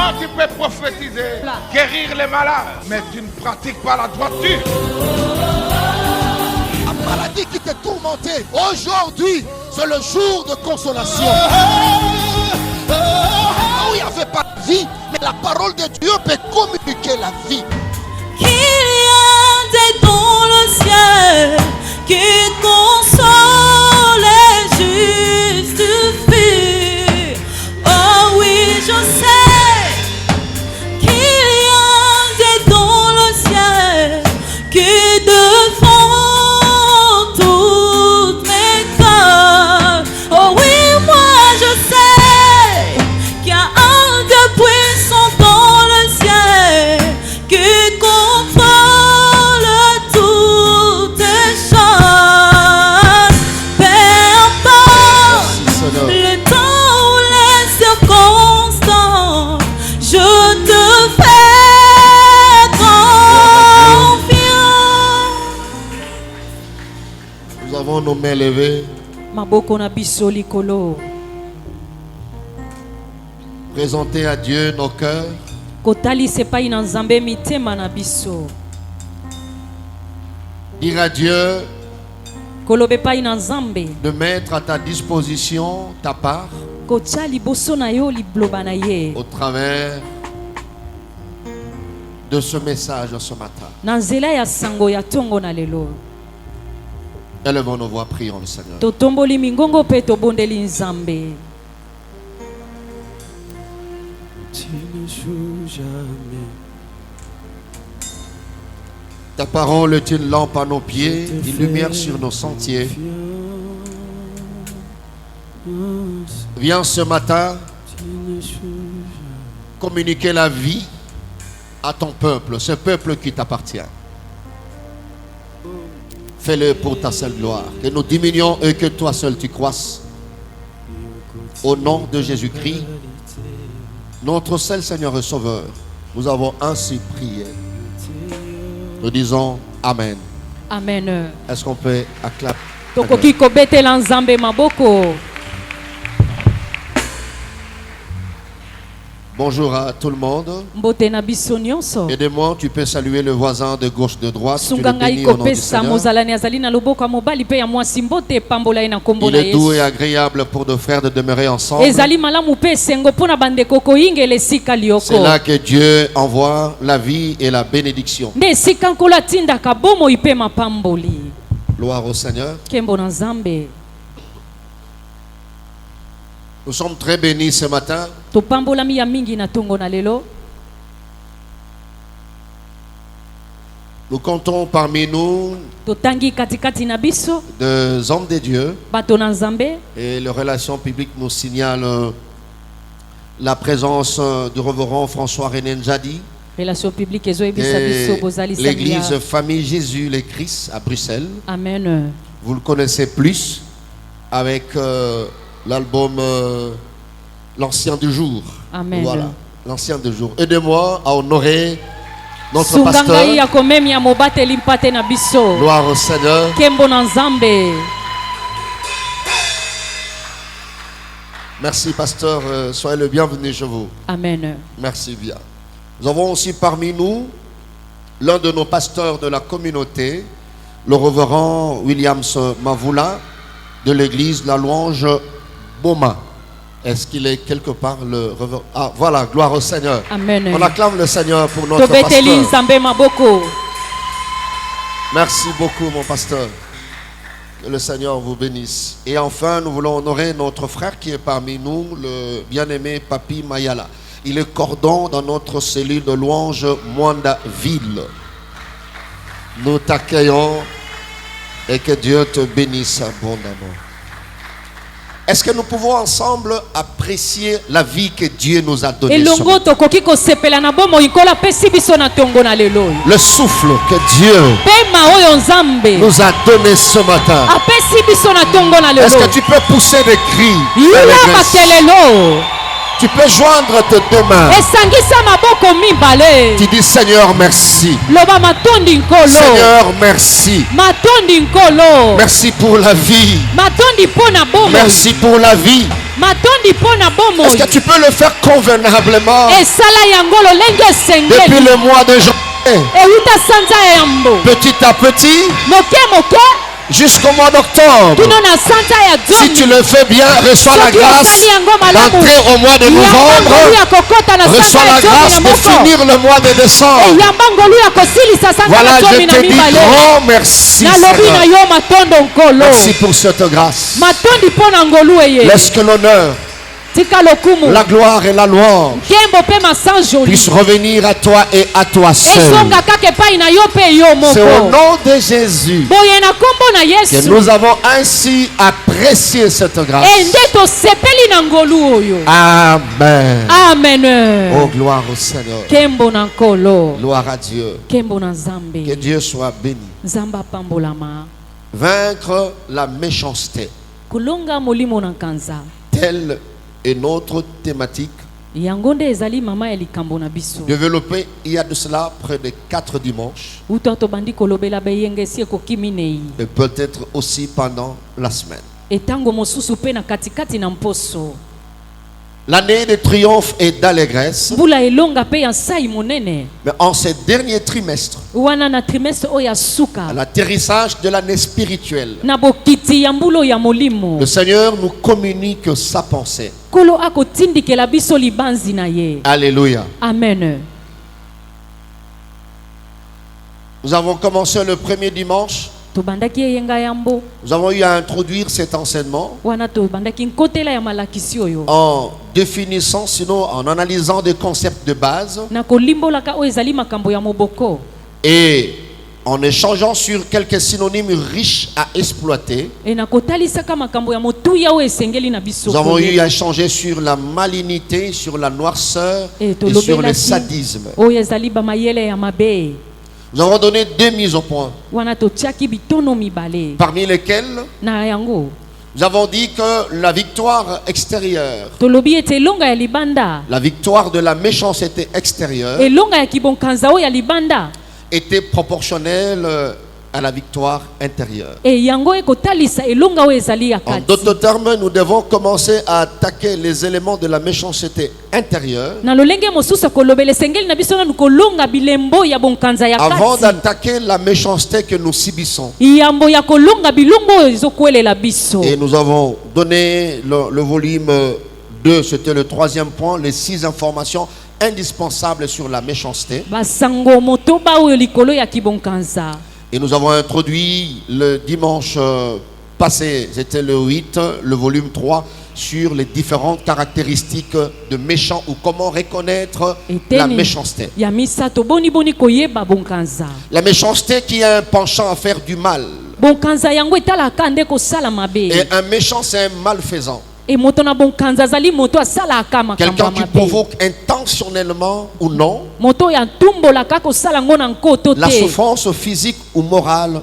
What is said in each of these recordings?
Toi, tu peux prophétiser, guérir les malades, mais tu ne pratiques pas la droiture. La maladie qui te tourmentait, aujourd'hui, c'est le jour de consolation. Où il n'y avait pas de vie, mais la parole de Dieu peut communiquer la vie. Qu'il y a des dans le ciel qui consolent les justifient. Oh oui, je sais qu'il y a des dans le ciel qui défendent toutes mes cœurs. Oh oui, moi je sais qu'il y a un Dieu puissant dans le ciel qui contrôle toutes les choses. Peu importe le temps ou les circonstances, je te fais confiance. Nous avons nos mains levées. Maboko na biso likolo. Présenter à Dieu nos cœurs. Kotali sepai na Nzambe mitema na biso. Dire à Dieu Kolobe pai na Nzambe. de mettre à ta disposition ta part Kotia liboso na yo libloba na ye. au travers de ce message ce matin. Na nzela ya sango ya tongo na lelo. Élevons nos voix, prions le Seigneur. Totomboli mingongo pe tobondeli Nzambe. Tu ne joues jamais. Ta parole est une lampe à nos pieds, une lumière sur nos sentiers. Viens ce matin Tu ne joues jamais. communiquer la vie à ton peuple, ce peuple qui t'appartient. Fais-le pour ta seule gloire. Que nous diminuions et que toi seul tu croisses. Au nom de Jésus-Christ, notre seul Seigneur et Sauveur, nous avons ainsi prié. Nous disons Amen. Amen. Est-ce qu'on peut acclamer? Tokoki kobetela Nzambe maboko. Bonjour à tout le monde. Mbote na biso nyonso. Aidez-moi, tu peux saluer le voisin de gauche, de droite. Tu le Sunga ngai bénis au nom du kopesa Seigneur. mozalani azali na loboko ya mobali pe ya mwasi mbote pambola ye na kombo Il na est doux et Yesu. agréable pour nos frères de demeurer ensemble. Ezali malamu pe sengo pona bandeko koyingela esika lioko. C'est là que Dieu envoie la vie et la bénédiction. Nde esika nkolo atindaka bomoi pe mapamboli. Gloire au Seigneur. Kembo na Nzambe. Nous sommes très bénis ce matin Topambolami ya mingi na tongo na lelo. Nous comptons parmi nous Totangi katikati na biso des hommes de Dieu bato na Nzambe. et les relations publiques nous signalent la présence du révérend François-René Njadi Relation publique ezoyebisa biso de bozali l'église samia. Famille Jésus le Christ à Bruxelles. Amen. Vous le connaissez plus avec l'album L'Ancien du Jour. Amen. Voilà, L'Ancien du Jour. Aidez-moi à honorer notre Sunga ngai pasteur. ya komemi ya mobateli mpate na biso. Gloire au Seigneur. Kembo na Nzambe. Merci pasteur, soyez le bienvenu chez vous. Amen. Merci bien. Nous avons aussi parmi nous l'un de nos pasteurs de la communauté, le révérend Williams Mavula de l'église La Louange Boma. Est-ce qu'il est quelque part le révérend? Ah voilà, gloire au Seigneur. Amen. On acclame le Seigneur pour notre Tobeteli pasteur. Nzambe maboko. Merci beaucoup mon pasteur. Que le Seigneur vous bénisse. Et enfin, nous voulons honorer notre frère qui est parmi nous, le bien-aimé Papi Mayala. Il est cordon dans notre cellule de louange Mwanda-Ville. Nous t'accueillons et que Dieu te bénisse abondamment. Est-ce que nous pouvons ensemble apprécier la vie que Dieu nous a donnée? Elongo tokoki kosepela na bomo ikola pesi biso na tongo na lelo. Le souffle que Dieu Pema oyo Nzambe nous a donné ce matin. apesi biso na tongo na lelo. Est-ce que tu peux pousser des cris? Yula makelelo. Tu peux joindre tes deux mains. Esangisa maboko mibale. Tu dis Seigneur merci. Loba matondi nkolo. Seigneur merci. Matondi nkolo. Merci pour la vie. Matondi pona bomo. Merci pour la vie. matondi mpo na bomoi Est-ce que tu peux le faire convenablement esala yango lolenge depuis esengeli le mois de janvier, euta sanza ya yambo petit à petit, moke moke jusqu'au mois d'octobre? kino na sanza ya Si zomi tu le fais bien, reçois la soki grâce osali yango malamu d'entrer au mois de yamba novembre. ngolu ya kokota na Reçois sanza ya la zomi grâce na de moko finir le mois de décembre. yamba ngolu ya kosilisa sanza Voilà, ya je zomi na te dis mibale grand merci, nalobi na Seigneur. yo matondo nkolo Merci pour cette grâce. matondi mpo na ngolu eye Laisse que l'honneur, tika lokumu la gloire et la louange nkembo mpe masanjoli puissent revenir à toi et à toi seul. ezonga kaka epai na yo mpe yo C'est au moko nom de Jésus boye na nkombo na que yesu nous avons ainsi apprécié cette grâce. nde tosepeli na ngolu oyo Amen. amen Oh, gloire au Seigneur. nkembo na nkolo Gloire à Dieu. nkembo na Que nzambe Dieu soit béni. nzambe apambolama Vaincre la méchanceté. kolonga molimo na nkanza Telle est notre thématique yango nde ezali mama ya likambo na biso développée il y a de cela près de 4 dimanches uta tobandi kolobela beyenge esi ekoki minei et peut-être aussi pendant la semaine. etango mosusu mpe na katikati na mposo L'année de triomphe et d'allégresse, mbula elonga mpe ya nsai monene mais en ces derniers trimestres, wana na trimestre oyo ya suka à l'atterrissage de l'année spirituelle, na bokiti ya mbula ya molimo le Seigneur nous communique sa pensée. nkolo akotindikela biso libanzi na ye Alléluia. amen Nous avons commencé le premier dimanche. tobandaki eyenga yambo Nous avons eu à introduire cet enseignement wana tobandaki nkotela ya malakisi oyo en définissant, sinon en analysant des concepts de base na kolimbolaka oyo ezali makambo ya moboko et en échangeant sur quelques synonymes riches à exploiter. e na kotalisaka makambo ya motuya oyo esengeli na biso Nous avons koyeba. eu à échanger sur la malignité, sur la noirceur Et et sur le tolobelaki sadisme. oyo ezali bamayele ya mabe Nous avons donné 2 mises au point, wana totiaki bitono mibale parmi lesquelles na yango nous avons dit que la victoire extérieure, tolobi ete elonga ya libanda la victoire de la méchanceté extérieure elonga ya kibonkanza oyo ya libanda était proportionnelle à la victoire intérieure. e yango ekotalisa elonga oyo ezali ya En kati d'autres termes, nous devons commencer à attaquer les éléments de la méchanceté intérieure na lolenge mosusu ya kolobela esengeli na biso nanu kolonga bilembo ya bonkanza ya avant kati d'attaquer la méchanceté que nous subissons. yambo ya kolonga bilongo oyo ezokwelela biso Et nous avons donné le volume 2, c'était le 3e point, les 6 informations indispensables sur la méchanceté. basango motoba oyo likolo ya kibonkanza Et nous avons introduit le dimanche passé, c'était le 8, le volume 3, sur les différentes caractéristiques de méchants ou comment reconnaître la méchanceté. ya misato boni boni koyeba bonkanza La méchanceté qui a un penchant à faire du mal. bonkanza yango etalaka nde kosala mabe Et un méchant, c'est un malfaisant. e moto na bonkanza azali moto asalaka makambo Quelqu'un ya qui mabe provoque intentionnellement ou non moto oyo atumbolaka kosala ngo na nkoto la te souffrance physique ou morale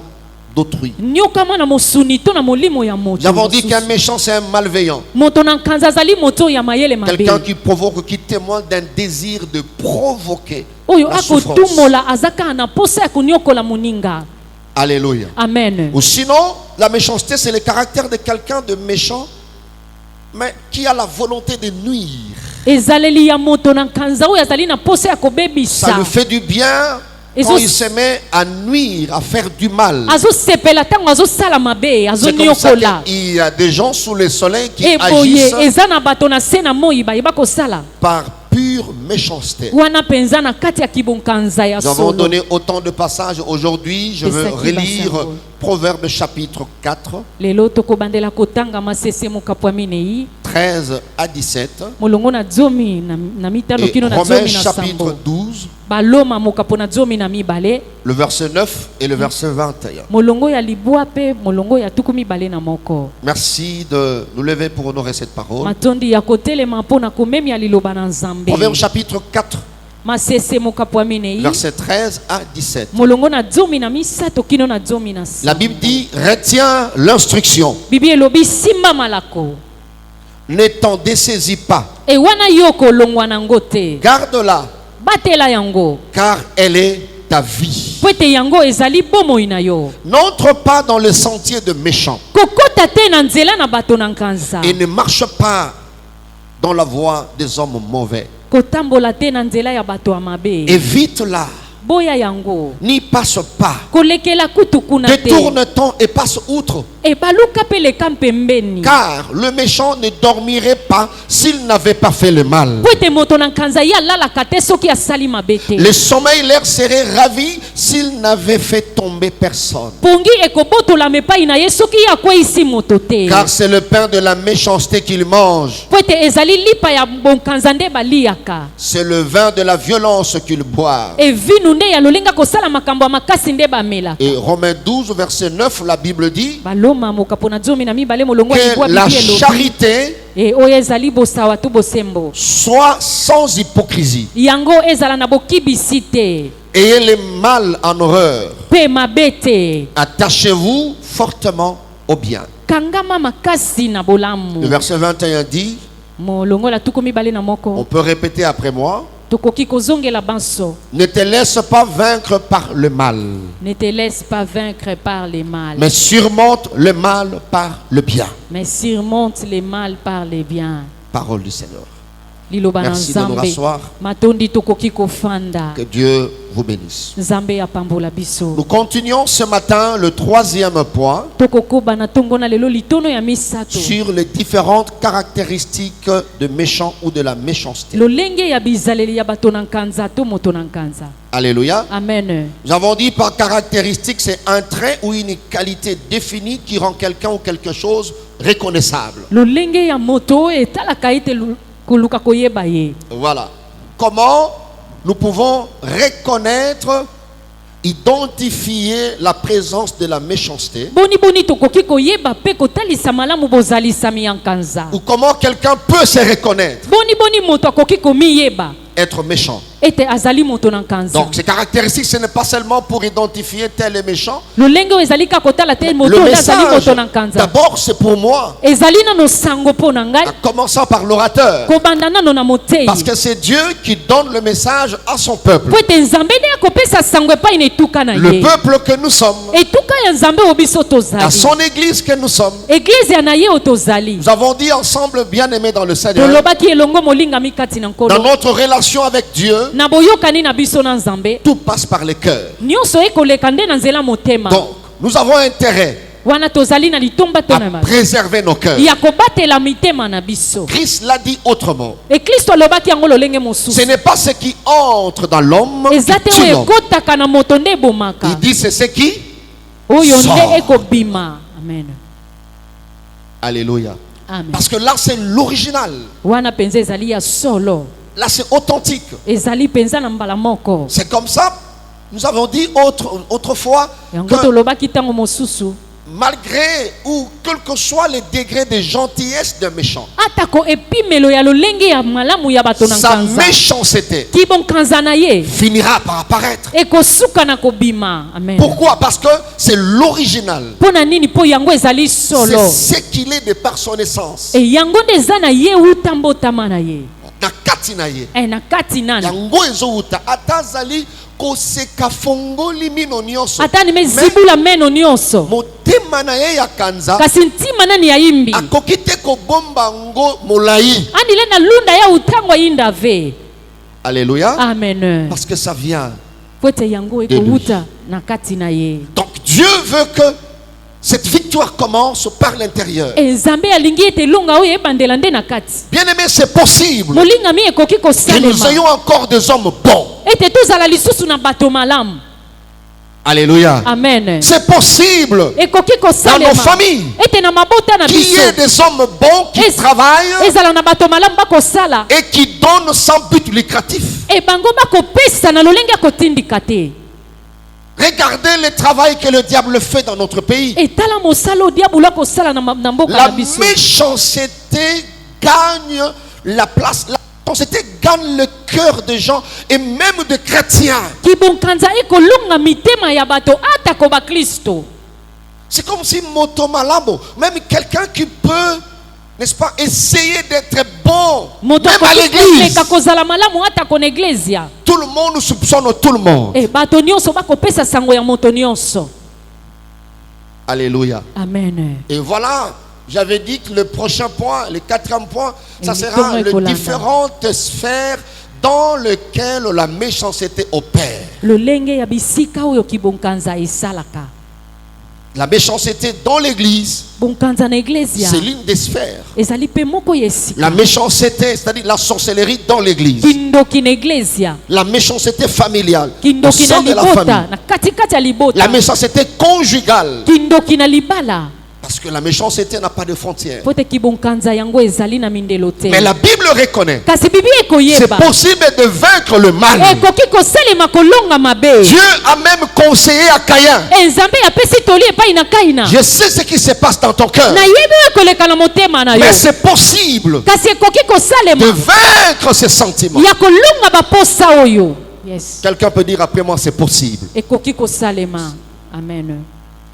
d'autrui. nyokama na mosuni to na molimo ya moto Nous avons dit mosusu. qu'un méchant, c'est un malveillant. moto na nkanza azali moto oyo ya mayele mabe Quelqu'un qui provoque, qui témoigne d'un désir de provoquer oyo la souffrance. akotumbola aza kaka na posa ya koniokola moninga Alléluia. amen Ou sinon, la méchanceté, c'est le caractère de quelqu'un de méchant, mais qui a la volonté de nuire. ezaleli ya moto na nkanza oyo azali na posa ya Ça kobebisa lui fait du bien Et quand ça- il se met à nuire, à faire du mal. azosepela ntango azosala mabe C'est comme ça azoniokola qu'il y a des gens sous le soleil qui e boye agissent eza na bato na se na moi bayeba kosala par pure méchanceté. wana mpenza na kati ya kibonkanza ya Nous avons solo donné autant de passages. Aujourd'hui, je veux Pesaki relire basango. Proverbe chapitre 4, lelo tokobandela kotanga masese mokapo ya minei 13 à 17. molongo na zomi na mitano Et kino na Romains zomi na chapitre sambo 12, baloma mokapo na zomi na mibale le verset 9 et le verset 21. molongo ya libwa mpe molongo ya tuku mibale na moko Merci de nous lever pour honorer cette parole. matondi ya kotelema mpo na komemia liloba na nzambe Proverbe chapitre 4, masese mokapo ya minei verset 13 à 17. molongo na zomi na misato kino na zomi na La Bible dit, retiens l'instruction, bibi elobi simba malako ne t'en dessaisis pas, e wana yo kolongwa nango te garde-la, batela yango car elle est ta vie. po ete yango ezali bomoi na yo N'entre pas dans le sentier de méchants kokota te na nzela na bato na nkanza et ne marche pas dans la voie des hommes mauvais. kotambola te na nzela ya bato ya mabe. Évite-la. Boya yango. N'y passe pas. Kolekela kutu kuna te. Détourne-t-on et passe outre. E baluka pe le kampembeni. Car le méchant ne dormirait pas s'il n'avait pas fait le mal. Kwete moto na kanza ya lala kate soki asali mabete. Le sommeil leur serait ravi s'il n'avait fait tomber personne. Pongi ekobotola mepai na ye soki ya kwesi moto te. Car c'est le pain de la méchanceté qu'il mange. Kwete ezali lipa ya bonkanza nde baliaka. C'est le vin de la violence qu'il boit. E vinu nde ya lolinga kosala makambo ya makasi nde bamelaka. Et Romains 12 verset 9, la Bible dit que la charité e oyo ezali bosawa tu bosembo. soit sans hypocrisie. Yango ezala na bokibisi te. Ayez le mal en horreur. Pe mabete. Attachez-vous fortement au bien. Kangama makasi na bolamu. Le verset 21 dit, molongola tuko mibale na moko. on peut répéter après moi. Tokoki kozongela banso. Ne te laisse pas vaincre par le mal. Ne te laisse pas vaincre par le mal. Mais surmonte le mal par le bien. Mais surmonte le mal par le bien. Parole du Seigneur. Merci de nous rasseoir. Matondi tokoki kofanda. Que Dieu vous bénisse. Nzambe apambola biso. Nous continuons ce matin le troisième point Tokokoba na tongo na lelo litono ya misato. sur les différentes caractéristiques de méchant ou de la méchanceté. Lolenge ya bizaleli ya bato na nkanza to moto na nkanza. Alléluia. Amen. Nous avons dit par caractéristique, c'est un trait ou une qualité définie qui rend quelqu'un ou quelque chose reconnaissable. Lolenge ya moto etala kaite kuluka koyeba ye. Voilà. Comment nous pouvons reconnaître, identifier la présence de la méchanceté, Boni tokoki koyeba pe kotalisa malamu bozalisa mi nkanza. ou comment quelqu'un peut se reconnaître, Boni moto akoki komiyeba. être méchant. Ete azali moto na nkanza. Donc ces caractéristiques, ce n'est pas seulement pour identifier tel est méchant. Lolenge ezali ka kotala te moto Le azali message, moto na nkanza. d'abord, c'est pour moi, Ezali na no sango po na ngai. en commençant par l'orateur. Kobanda nano na motei. Parce que c'est Dieu qui donne le message à son peuple. Po ete nzambe nde akopesa sango epai na etuka na Le ye. peuple que nous sommes, Etuka ya nzambe obiso à tozali. son église que nous sommes. Église ya na ye otozali. Nous avons dit ensemble, bien aimés dans le Seigneur, Tolobaki elongo molinga mikati na dans nkolo. notre relation avec Dieu, Na boyokani na biso na nzambe. tout passe par les cœurs. Nyonso ekoleka nde na nzela motema. Donc, nous avons intérêt Wana tozali na litomba to na à ma. préserver nos cœurs. Ya kobatela mitema na biso. Christ l'a dit autrement. E Kristo alobaki yango lolenge Ce mosusu. n'est pas ce qui entre dans l'homme Eza qui te tue oyo l'homme. ekotaka na moto nde ebomaka. Il dit c'est ce qui Oyo sort. nde ekobima. Amen. Alléluia. Amen. Parce que là c'est l'original. Wana penza ezali ya solo. Là c'est authentique. Ezali penza na mbala moko. C'est comme ça. Nous avons dit autrefois Yango que tolobaki tango mosusu. malgré ou quel que soit les degrés de gentillesse d'un méchant, Atako epimelo ya lolenge ya malamu ya bato na sa nkanza. méchanceté Ki bon kanza na ye. finira par apparaître. Ekosuka na kobima. Amen. Pourquoi? Parce que c'est l'original. Pona nini po yango ezali solo. C'est ce qu'il est de par son essence. E yango nde eza na ye utambotama na ye. Na kati na ye. E na kati nani. Yango ezouta atazali koseka fongoli mino nyonso. Ata nimezibula meno nyonso. Motema na ye ya kanza Kasi ntima nani ya imbi. akoki te kobomba ngo molai. Andile na lunda ya utango inda ve. Alléluia. Amen. Parce que ça vient. Pote yango eko uta na kati na ye. Donc Dieu veut que cette victoire commence par l'intérieur. E nzambe alingi ete longa oyo ebandela nde na kati. Bien aimé, c'est possible Molinga mi ekoki que nous kosalema. ayons encore des hommes bons. Ete tozala lisusu na bato malamu. Alléluia. Amen. C'est possible Ekoki dans nos kosalema. familles Ete na mabota na qu'il y ait biso. des hommes bons qui travaillent Ezala na bato malamu bakosala. et qui donnent sans but lucratif. E bango bakopesa na lolenge ya kotindika te. Regardez le travail que le diable fait dans notre pays. E tala mosala o diabolo akosala na mboka La na biso. méchanceté gagne la place. La méchanceté gagne le cœur des gens et même de chrétiens. Kibonkanza ekolunga mitema ya bato atako ba Kristo. C'est comme si Motomalamo, même quelqu'un qui peut, n'est-ce pas, essayer d'être bon, Moto même à l'église. kozala malamu atako na iglesia. Tout le monde soupçonne tout le monde. E bato nyonso bakopesa sango ya moto nyonso. Alléluia. Amen. Et voilà J'avais dit que le prochain point, le 4e point, ça Et sera les Kolanda. différentes sphères dans lesquelles la méchanceté opère. lolenge ya bisika oyo kibonkanza esalaka. La méchanceté dans l'église, Bonkanza na iglesia c'est l'une des sphères. ezali pe moko ya esika. La méchanceté, c'est-à-dire la sorcellerie dans l'église. Kindoki na iglesia, La méchanceté familiale, au kindoki na sein de la libota, famille. na katikati ya libota, La méchanceté conjugale, kindoki na libala. parce que la méchanceté n'a pas de frontières. Pote kibonkanza yango ezali na mindelo te. Mais la Bible reconnaît, Kasi Bibi c'est ekoyeba possible de vaincre le mal. ekoki kosalema kolonga mabe. Dieu a même conseillé à Caïn. Nzambe apesi toli epai na Kaina. Je sais ce qui se passe dans ton cœur, Na yebi ekoleka na motema na yo. mais c'est possible Kasi ekoki de kosalema vaincre ces sentiments. ya kolonga baposa oyo. Yes. Quelqu'un peut dire après moi, c'est possible. Ekoki kosalema. Amen.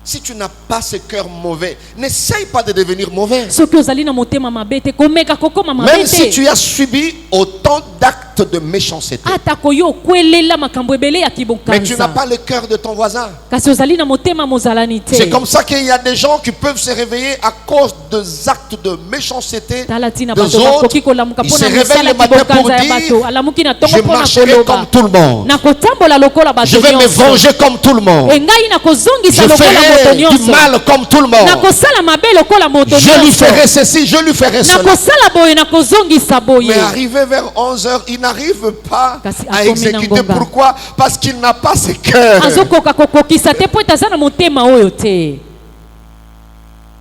Si tu n'as pas ce cœur mauvais, n'essaye pas de devenir mauvais. Soki ozali na motema mabe te komeka kokoma mabe Même si te. tu as subi autant d'actes de méchanceté, Ata koyo okwelela makambo ebele ya mais tu n'as kibonkanza. pas le cœur de ton voisin. Kasi ozali na motema mozalani te. C'est comme ça qu'il y a des gens qui peuvent se réveiller à cause des actes de méchanceté Tala tina des bato autres. bakoki kolamuka Ils mpo se na réveillent misala le matin pour kibonkanza ya bato. dire, Alamuki na je tongo mpo na marcherai comme koloba. tout le monde. Na kotambola lokola bato Je vais me nyonso. venger comme tout le monde. Engai na kozongisa Je lokola moto ferai du nyonso. mal comme tout le Na monde. kosala mabe lokola moto Je lui nyonso. ferai ceci, je lui ferai Na cela. kosala boye na kozongisa boye. Mais arrivé vers 11h, il n'arrive pas Kasi à akomi exécuter. na ngonga. Pourquoi? Parce qu'il n'a pas ce cœur. Azokoka kokokisa te po ete aza na motema oyo te.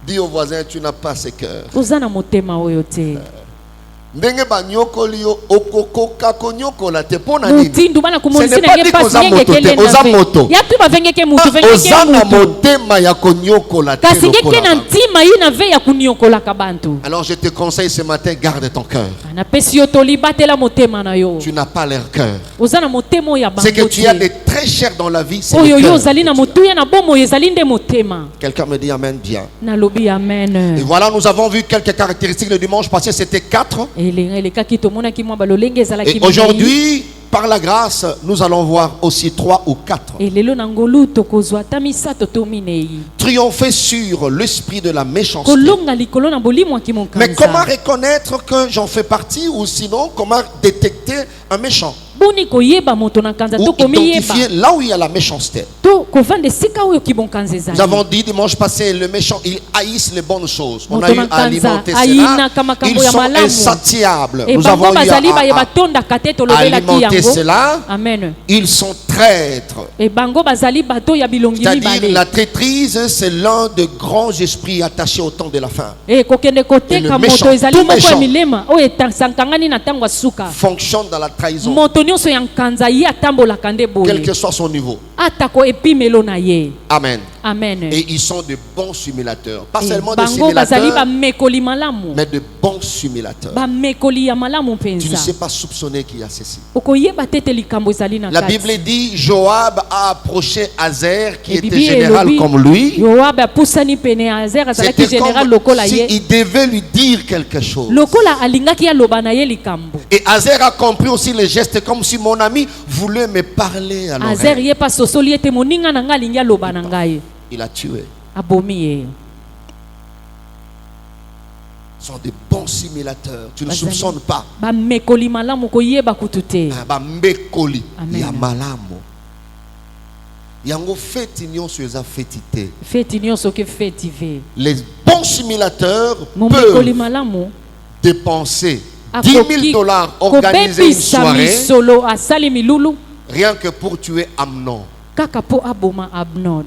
Dis au voisin, tu n'as pas ce cœur. Oza na motema oyo te. Ndenge banyokoli yo okokoka konyokola te pona nini? Mutindu bana Ce kumonisi n'est na pas nge dit pasi qu'oza ngenge moto te, kele na oza ve. moto. Ya tu bavengeke mutu vengeke Oza na mutu. motema ya konyokola te Kasi ngeke lokola na bango. ntima yi na ve ya kuniokolaka bantu. Alors je te conseille ce matin, garde ton cœur. Anapesi yo tolibatela motema na yo. Tu n'as pas leur cœur. Oza na motema oyo ya Ce que bango tu as te. de très cher dans la vie, c'est Oyo le yo cœur. ozali na motuya na bomoi ezali nde motema. Quelqu'un me dit amen bien. Nalobi Et amen. voilà, nous avons vu quelques caractéristiques le dimanche passé, c'était 4. Elekaki tomonaki mwa balolenge ezalaki Et minei. aujourd'hui, par la grâce, nous allons voir aussi 3 ou 4. Elelo na ngolu tokozwa ata misato to minei. Triompher sur l'esprit de la méchanceté. Kolonga likolo na bolimo ya kimonkanza. Mais comment reconnaître que j'en fais partie, ou sinon comment détecter un méchant, Boni koyeba moto na kanza ou to komiyeba. identifier là où il y a la méchanceté. To kovanda esika oyo kibonkanza ezali. Nous avons dit dimanche passé, le méchant, il haïssent les bonnes choses. On a Moto eu na à kanza alimenter aina cela. kama kambo Ils ya sont malamu. insatiables. E Nous avons bango eu bazali ba à yeba tonda kate to lobela ki alimenter yango. cela. Amen. Ils sont traîtres. E bango bazali bato ya bilongi C'est-à-dire, mibale. la traîtrise, c'est l'un des grands esprits attachés au temps de la fin. E kokende Et koteka le moto méchant, ezali tout moko ya méchant. milema oyo etasankangani na ntango ya suka. Fonctionne dans la trahison, Moto nyonso ya nkanza ye atambolaka nde quel boye. que soit son niveau. Atako epimelo na ye. Amen. Amen. Et ils sont de bons simulateurs. Pas E seulement des bango bazali simulateurs, bamekoli malamu. mais de bons simulateurs. Bamekoli ya malamu Tu ne sais mpenza. pas soupçonner qu'il y a ceci. Okoyeba te ete likambo ezali na La kati. Bible dit, Joab a approché Hazer, qui E était Bible général elobi, comme lui. Yoabe apusani pene ya Azer azalaki C'était général comme lokola ye. s'il devait lui dire quelque chose. Lokola alingaki aloba na ye likambo. Et Hazer a compris aussi les gestes, comme si mon ami voulait me parler à Azer l'oreille. ye pa sosoli ete moninga na nga alingi aloba na ngai. Il a tué. Abomi ye. Ce sont des bons simulateurs. Tu ne Bazali. soupçonnes pas. Bamekoli malamu koyeba kutu te. Ah, bambekoli Amen. ya malamu. Yango feti nyonso eza feti te. Feti nyonso ke feti ve. Les bons simulateurs Momekoli peuvent malamu dépenser 10 000 akoki $, organiser une kobebisa soirée, misolo asali milulu rien que pour tuer Amnon. kaka po aboma Abnon.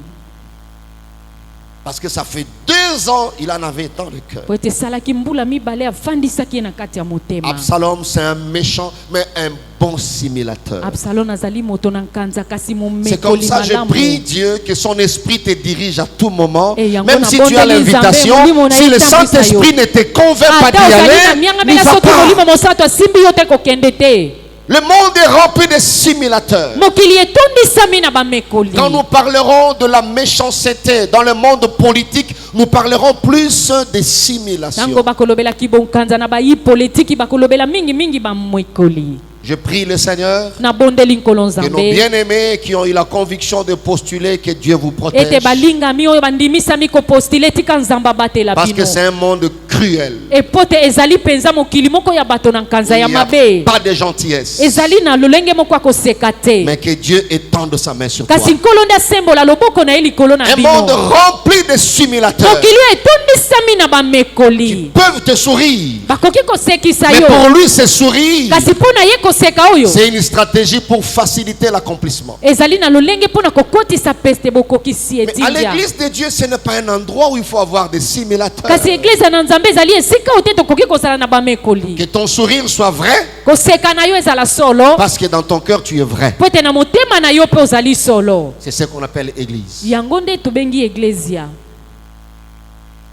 Parce que ça fait 2 ans, il en avait dans le cœur. Po ete salaki mbula mibale afandisaki ye na kati ya motema. Absalom, c'est un méchant, mais un bon simulateur. Absalom azali moto na nkanza kasi C'est comme momekoli ça, je malamu. prie Dieu que son esprit te dirige à tout moment. Et yango Même na si tu as bondeli l'invitation, Nzambe, molimo na si le itambwisa Saint-Esprit yo. ne te convainc pas d'y Ata ozali na aller, mianga n'y bela va soki molimo pas. mosato asimbi yo te kokende te. Le monde est rempli de simulateurs. Mokili etondisami na bamekoli. Quand nous parlerons de la méchanceté dans le monde politique, nous parlerons plus des simulations. Tango bakolobela kibonkanza na bayi politiki bakolobela mingi mingi bamwekoli. Je prie le Seigneur nabondeli nkolo que nos nzambe bien-aimés qui ont eu la conviction de postuler que Dieu vous protège. ete balingami oyo bandimisami kopostile tika nzambe abatela Parce que bino c'est un monde cruel. epote ezali penza mokili moko ya bato na nkanza Il ya n'y a mabe pas de gentillesse. ezali na lolenge moko ya koseka te Mais que Dieu étende sa main sur toi. kasi nkolo nde asembola loboko na ye likolo na Un bino monde rempli de simulateurs mokili oyo etondisami na qui bamekoli peuvent te sourire. bakoki kosekisa Mais yo pour lui, c'est sourire. kasi mpo na ye koseka oyo C'est une stratégie pour faciliter l'accomplissement. ezali na lolenge mpo na kokotisa peste bokokisi Mais à etindia l'église de Dieu, ce n'est pas un endroit où il faut avoir des simulateurs. kasi eglize na nzambe ezali esika oyo te tokoki kozala na bamekoli Que ton sourire soit vrai, koseka na yo ezala solo parce que dans ton cœur, tu es vrai. po ete na motema na yo mpe ozali solo C'est ce qu'on appelle église. yango nde tobengi eglesia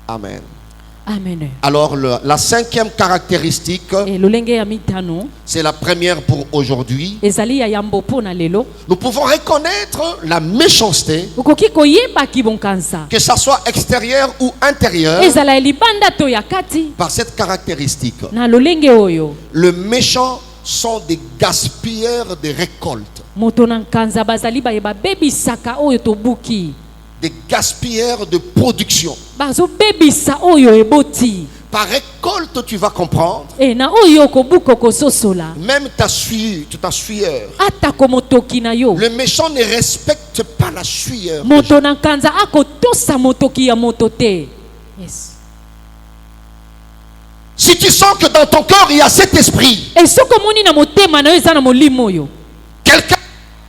Amen. amen Alors, la cinquième caractéristique, lolenge ya mitano c'est la première pour aujourd'hui. ezali ya yambo mpo na lelo Nous pouvons reconnaître la méchanceté, okoki koyeba kibonkanza que ça soit extérieur ou intérieur, ezala ya libanda to ya kati par cette caractéristique. na lolenge oyo Le méchant sont des gaspilleurs de récoltes, moto na nkanza bazali baye babebisaka oyo tobuki des gaspilleurs de production. bazobebisa oyo eboti Par récolte, tu vas comprendre, na oyo okobuka okososola même ta sueur. atako motoki na yo Le méchant ne respecte pas la sueur. moto na nkanza akotosa motoki ya moto te yes. Si tu sens que dans ton cœur il y a cet esprit, esoko omoni na motema na yo eza na molimo oyo quelqu'un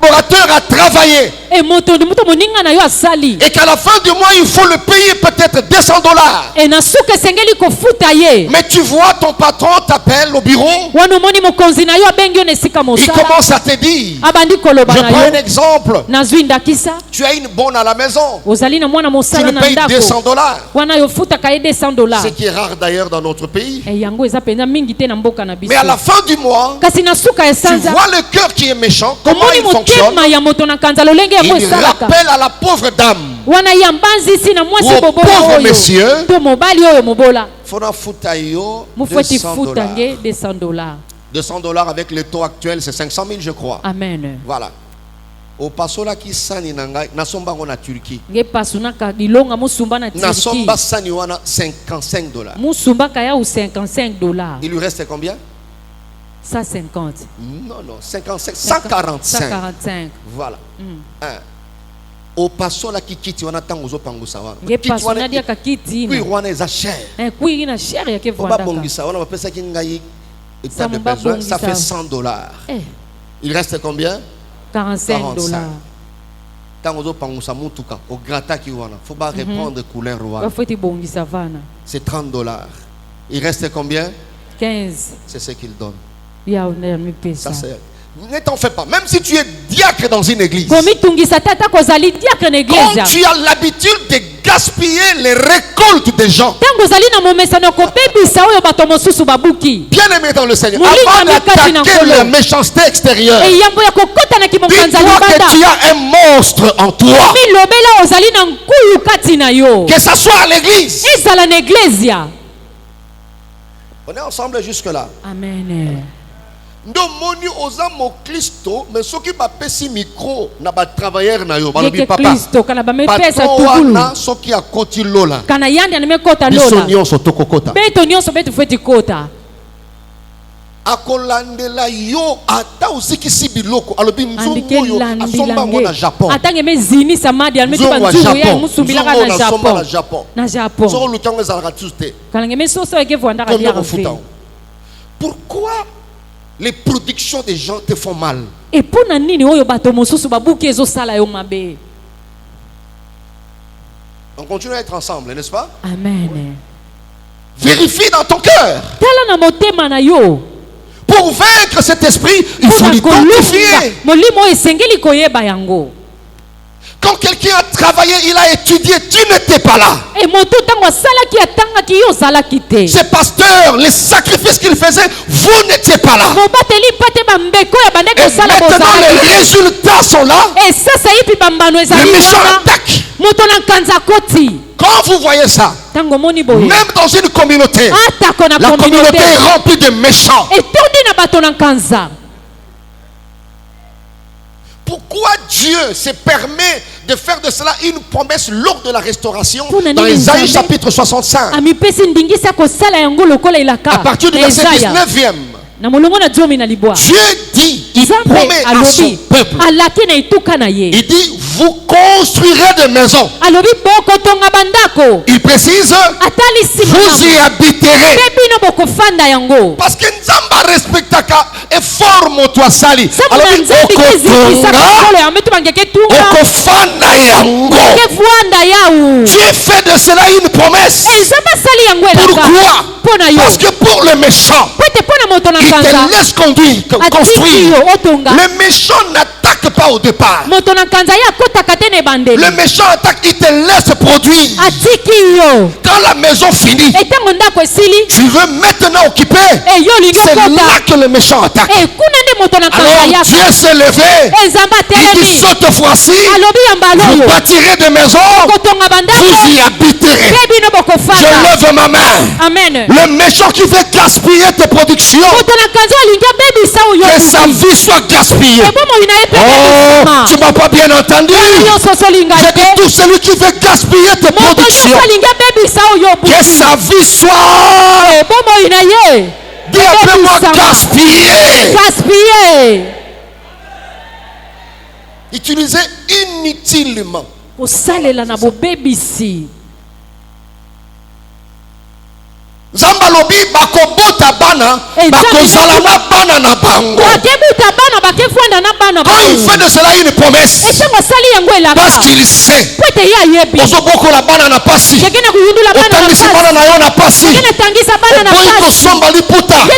collaborateur a travaillé moto moninga na yo asali et qu'à la fin du mois il faut le payer peut-être $200. na suka esengeli kofuta ye Mais tu vois ton patron t'appelle au bureau, wana omoni mokonzi na yo abengi yo na esika il mosala commence à te dire, abandi koloba je na prends un yo exemple, nazwi ndakisa tu as une bonne à la maison, ozali na mwana tu mosala le na payes ndako $200, wana yo futaka ye $200 ce qui est rare d'ailleurs dans notre pays. yango eza penza mingi te na mboka na biso Mais à la fin du mois, kasi na suka ya tu sanza vois le cœur qui est méchant, comment omoni il fonctionne. motema ya moto na nkanza lolenge yango Il esalaka rappelle à la pauvre dame, wana ya mbanzisi na mwasi Ou au bobola pauvre oyo monsieur, to mobali oyo mobola Fona futa yo mufweti $200. futa nge $200 $200 avec le taux actuel, c'est 500 000 je crois. amen Voilà. Au pasola qui sani nanga nasomba ngona Turquie. nge pasunaka dilonga musumba na Turquie Nasomba sani wana $55. musumbaka ya u $55 Il lui reste combien? 150 Non, 55, 145. 145 Voilà. Au pasola qui quitte wana tango zo pangusa wana. nge pasuna dia kakiti Puis na wana eza cher. kuiri na share yake Ba vwandaka bongisa wana bapesa ki ngai état Ça de m'a besoin, ça bongisa. fait $100. eh Il reste combien? $45 Tango zo pangusa mutuka au grata ki wana. Faut pas répondre couleur wana. bafweti bongisa vana C'est $30. Il reste combien? 15 C'est ce qu'il donne. ya mipesa Ça c'est. Ne t'en fais pas. Même si tu es diacre dans une église, komitungisa tata kozali diacre na quand eglise tu as l'habitude de gaspiller les récoltes des gens, ntango ozali na momesano kobebisa oyo bato mosusu babuki bien aimé dans le Seigneur, Molinga avant mikati na d'attaquer nkolo. la méchanceté extérieure, eyambo ya kokota na kimonganza dis-toi que libanda tu as un monstre en toi. milobela ozali na nkuyu kati na yo Que ça soit à l'église. ezala na eglesia On est ensemble jusque-là. amen Ndo moni oza mo Kristo, mais soki bapesi micro na ba travailleur na yo, balobi yeke papa. kristo kana bamepesa Patron tugulu wana soki akoti lola. kana yandi animekota Biso lola nyonso tokokota. beto nyonso betu fweti kota Akolandela yo ata osikisi biloko alobi andike nzungu oyo asomba ngo na landilange Japon. atange mezini samadi alimeti Nzungu wa banzungu ya Japon. musumbilaka Nzungu na oyo asomba na Japon Japon. na Japon Soko lukango ezalaka tuste. kalange mesoso eke vwandaka Combien liaka refuta? fe Pourquoi les productions des gens te font mal? e mpo na nini oyo bato mosusu babuki ezosala yo mabe On continue à être ensemble, n'est-ce pas? amen Vérifie dans ton cœur. tala na motema na yo Pour vaincre cet esprit, il faut mpona l'identifier. kolunga molimo oyo esengeli koyeba yango Quand quelqu'un a travaillé, il a étudié, tu n'étais pas là. e moto ntango asalaki atangaki yo ozalaki te Ces pasteurs, les sacrifices qu'ils faisaient, vous n'étiez pas là. mobateli mpa te bambeko ya bande Et kosala maintenant, bozalaki les résultats sont là. e sasa yipi bambano Le ezali méchant wana attaque. moto na nkanza koti Quand vous voyez ça, ntango omoni boye même dans une communauté, atako na la communauté communauté est remplie de méchants. etondi na bato na nkanza Pourquoi Dieu se permet de faire de cela une promesse lors de la restauration Pour dans Ésaïe chapitre 65 à partir du verset 19e? Dieu dit, il promet à son peuple, il dit, vous construirez des maisons. Il précise, vous y habiterez. Parce que Nzamba respectaka effort moto asali. Alors okofanda yango. Dieu fait de cela une promesse. Pourquoi? Parce que pour le méchant, il te laisse construire. Le méchant n'attaque pas au départ. Le méchant attaque, il te laisse produire. Quand la maison finit, tu veux maintenant occuper. C'est là que le méchant attaque. Alors Dieu s'est levé. Il dit, cette fois-ci, vous bâtirez des maisons, vous y habiterez. Je lève ma main. Amen. Le méchant qui veut gaspiller tes productions, que sa vie soit gaspillée. Oh, tu m'as pas bien entendu. J'ai dit tout celui qui veut gaspiller tes productions, que sa vie soit, dis appelle-moi gaspiller. Utilisé inutilement. Nzamba lobi bakobota bana bakozala na bana na bango. Quand il fait de cela une promesse, parce qu'il sait ozoboko la bana na pasi, otangisi bana na yo na pasi, oboyi kosomba liputa,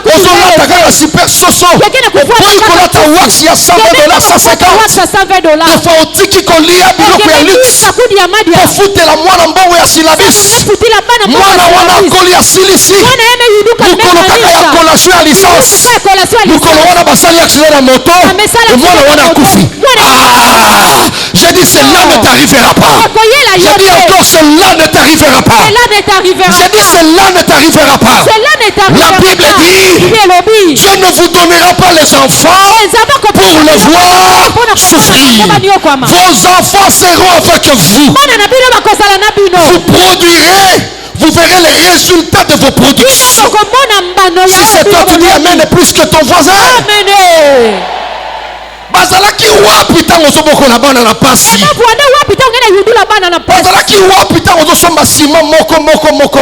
ozolata kaka super soso, oboyi kolata wax ya $100, $150, ofa otiki kolia biloko ya luxe, ofutela mwana mbongo ya silabis, mwana wana ya silisi, mukolo kaka ya collation ya licence, mukolo wana basali accident na moto, mwana wana kufi. J'ai dit cela ne t'arrivera pas. J'ai dit encore cela ne t'arrivera pas. J'ai dit cela ne t'arrivera pas. La Bible dit, Dieu ne vous donnera pas les enfants pour le voir souffrir. Vos enfants seront avec vous. Vous produirez. Vous verrez les résultats de vos productions. Si c'est toi, tu dis amen plus que ton voisin. Bazalaki wapi tango zoboko na bana na pasi. Bazalaki wapi tango zosomba sima moko.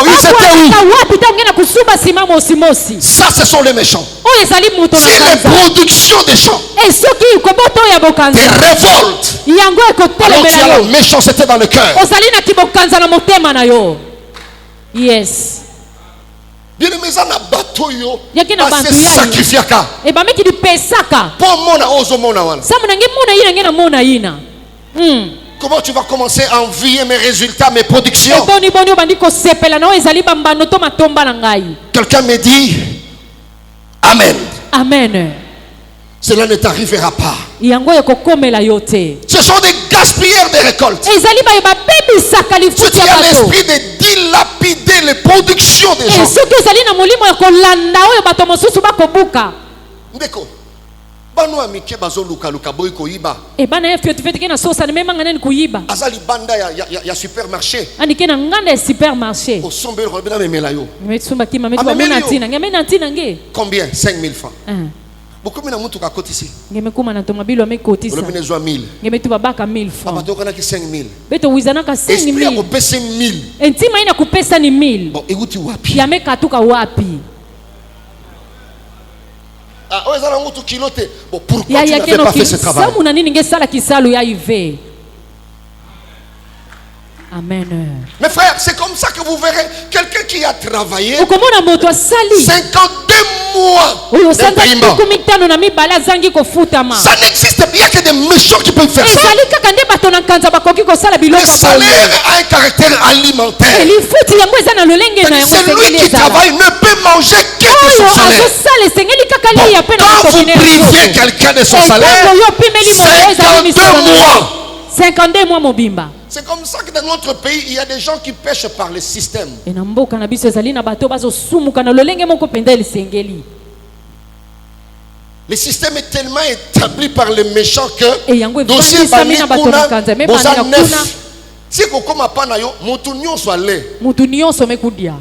Ils étaient où? Ça, ce sont les méchants. C'est les productions des gens. Des révoltes. Alors tu as la méchanceté dans le cœur. Yes. Bien aimé, ça na bato yo. C'est sacrifiaka. Et ba meki di pesaka. Pour mona ozo mona wana. Sa munange mona yina ngena mona yina. Comment tu vas commencer à envier mes résultats, mes productions? Quelqu'un me dit amen. Amen. Cela ne t'arrivera pas. Ce sont des gaspilleurs de récoltes. Ceux qui ont l'esprit de dilapider les productions des gens. Ndeko. Bano amike bazo luka boy koyiba. Azali banda ya supermarché. Osombe robina memelayo. Combien? 5 000 francs. Beaucoup de gens qui sont ici. Ils ont 1000. Ils ont 5 000. Esprit a coupé 1000. Bon, écoute, wapi. Ah, pourquoi tu n'avais pas fait ce travail? Amen. Mes frères, c'est comme ça que vous verrez quelqu'un qui a travaillé 52 mois. Ça n'existe bien que des méchants qui peuvent faire ça. Le salaire a un caractère alimentaire. Celui qui travaille ne peut manger que de son salaire. Bon, quand vous privez quelqu'un de son salaire, 52 mois mobimba. C'est comme ça que dans notre pays, il y a des gens qui pêchent par le système. Le système est tellement établi par les méchants que Et yango dossier evandisami bani na bato kuna na kanza, me boza bani na neuf. kuna. Si kokoma pa na yo motu nyonso ale. Mutu nyonso mekudia.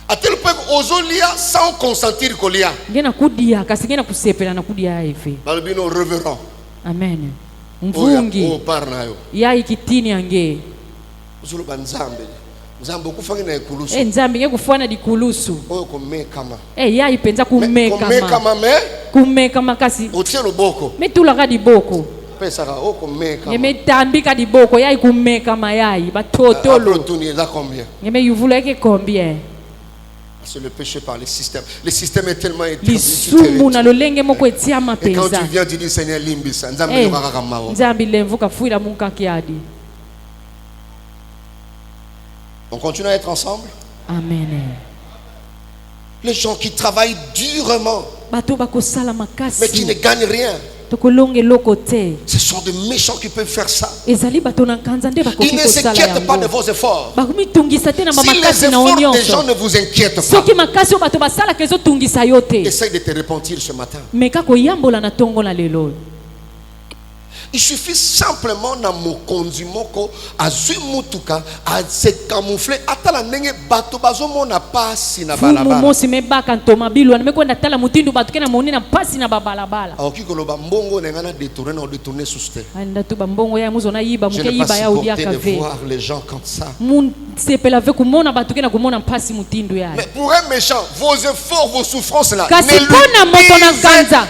À tel point que ozolia sans consentir kolia. Ngena kudia kasi ngena kusepela na kudia hivi. Balbino reverend. Amen. Oh Mvungi par na yo. ya ikitini yange. Uzulu banzambe. Nzambe okufanga na ekulusu. Nzambi ngekufana dikulusu. Oyo komekama. Ya ipenza kumeka Komekama me kumeka makasi. otie loboko. Metulaka diboko. Pesaka o komekama. Ngemetambika diboko ya ikumeka mayai batotolo. Tuni eza combien? Ngeme yuvula yake combien? C'est le péché par les systèmes. Le système est tellement établi. Lisumu na lolenge moko etia Et quand mapenza. tu viens, tu dis Seigneur limbisa. Nzambe Eh, yokaka kamao. Nzambi lemvuka fuira munkakiadi. On continue à être ensemble. Amen. Les gens qui travaillent durement, Bato bakosala mais qui ne makasi. gagnent rien. Tokolonge lokote. Ce sont des méchants qui peuvent faire ça. Ezali bato na kanza nde Ils bakoki ne kosala s'inquiètent pas de yango. vos efforts. Bakumitungisa te na Si les makasi na efforts des gens onyonso. ne vous inquiètent pas, Soki makasi o bato basala kezo tungisa yo te. essaye de te repentir ce matin. Meka koyambola na tongo na lelo. Il suffit simplement na mokonzi moko azui mutuka à se camoufler atala ndenge bato bazomona pasi na Fumu balabala. mosi mebaka ntoma bilwa mekwenda tala mutindu bato kena moni na pasi na babalabala. Aoki koloba mbongo na ngana détourner na détourner sous terre. Anda tu bambongo ya muzo na yiba Je muke n'ai pas yiba ya udia supporté de kave. voir les gens comme ça. Mun sepela ve kumona bato kena kumona pasi mutindu ya. Mais pour un méchant, vos efforts, vos souffrances là, Kasi ne pona moto na kanza.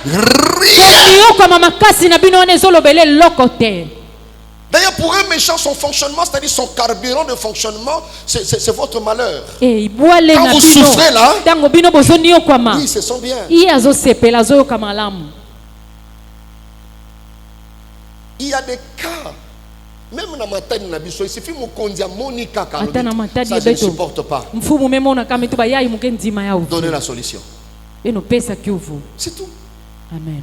rien. Yo kwa mama kasi na bino ne zolobele lokote. D'ailleurs, pour un méchant, son fonctionnement, c'est-à-dire son carburant de fonctionnement, c'est votre malheur. Eh boile Quand na vous bino. souffrez là, Tango bino bozoni yo kwa ma. oui, c'est son bien. Iya zo sepela zo kamalamu. Il y a des cas, même dans ma tête, il suffit mon kondia Monica Ata na matadi ça je ne beto. supporte pas. Mfumu memona kama tu bayai mukenzima ya uvu. Donnez la solution. Beno pesa kyuvu. C'est tout. Amen.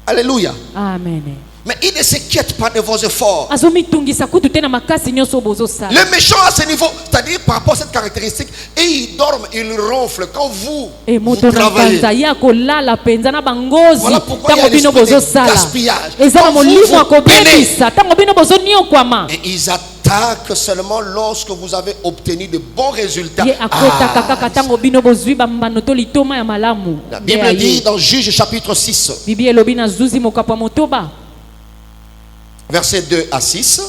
Alléluia. Amen. Mais il ne s'inquiète pas de vos efforts. Azomitungisa kutu tena makasi nyonso bozo sala. Le méchant à ce niveau, c'est-à-dire par rapport à cette caractéristique, et il dorme, il ronfle. Quand vous, E vous moto na travaillez, kanza ya kolala penza na bangozi. Voilà pourquoi il y a Tango bino l'esprit bozo de sala. gaspillage. Eza na Quand vous molimo vous akobebisa. Tango bino bozo niokwama. et ils attaquent seulement lorsque vous avez obtenu de bons résultats. Ye akota kaka tango bino bozwi bambano to litoma ya malamu. La Bible dit dans Juge chapitre 6, Bibi elobi na zuzi mokapa motoba. versets 2 à 6,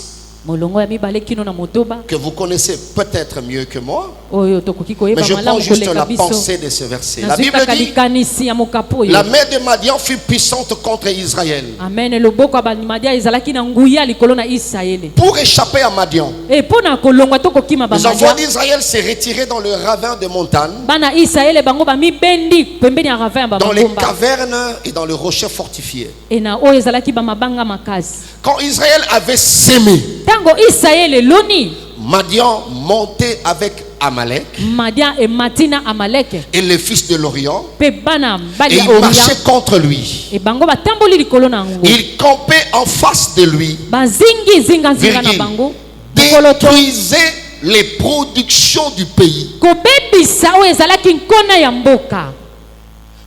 Molongo ya mibale kino na motoba. que vous connaissez peut-être mieux que moi, Oyo tokoki koyeba mais je malamu prends juste koleka la biso. pensée de ce verset. La Nazwi Bible kaka dit, likanisi ya mokapo oyo. la main de Madian fut puissante contre Israël. Amen. Loboko ya banimadia ezalaki na nguya likolo na Israele. Pour échapper à Madian, E pona kolongwa to kokima les enfants bamadia. d'Israël s'est retirés dans le ravin de montagne, Bana Israele bango ba mibendi pembeni ya ravin ba dans les bangomba. cavernes et dans les rochers fortifiés. E na oyo ezalaki ba mabanga makasi. Quand Israël avait sémé, Tango Israele loni Madian montait avec Amalek Madia e Matina Amalek et les fils de l'Orient, pe bana et bali ils Orient. marchaient contre lui. E bango batamboli likolo na ngo. Ils campaient en face de lui, Bazingi zinga zinga na virgule, bango. Bokoloto détruisaient les productions du pays. kobebisa oyo ezalaki nkona ya mboka.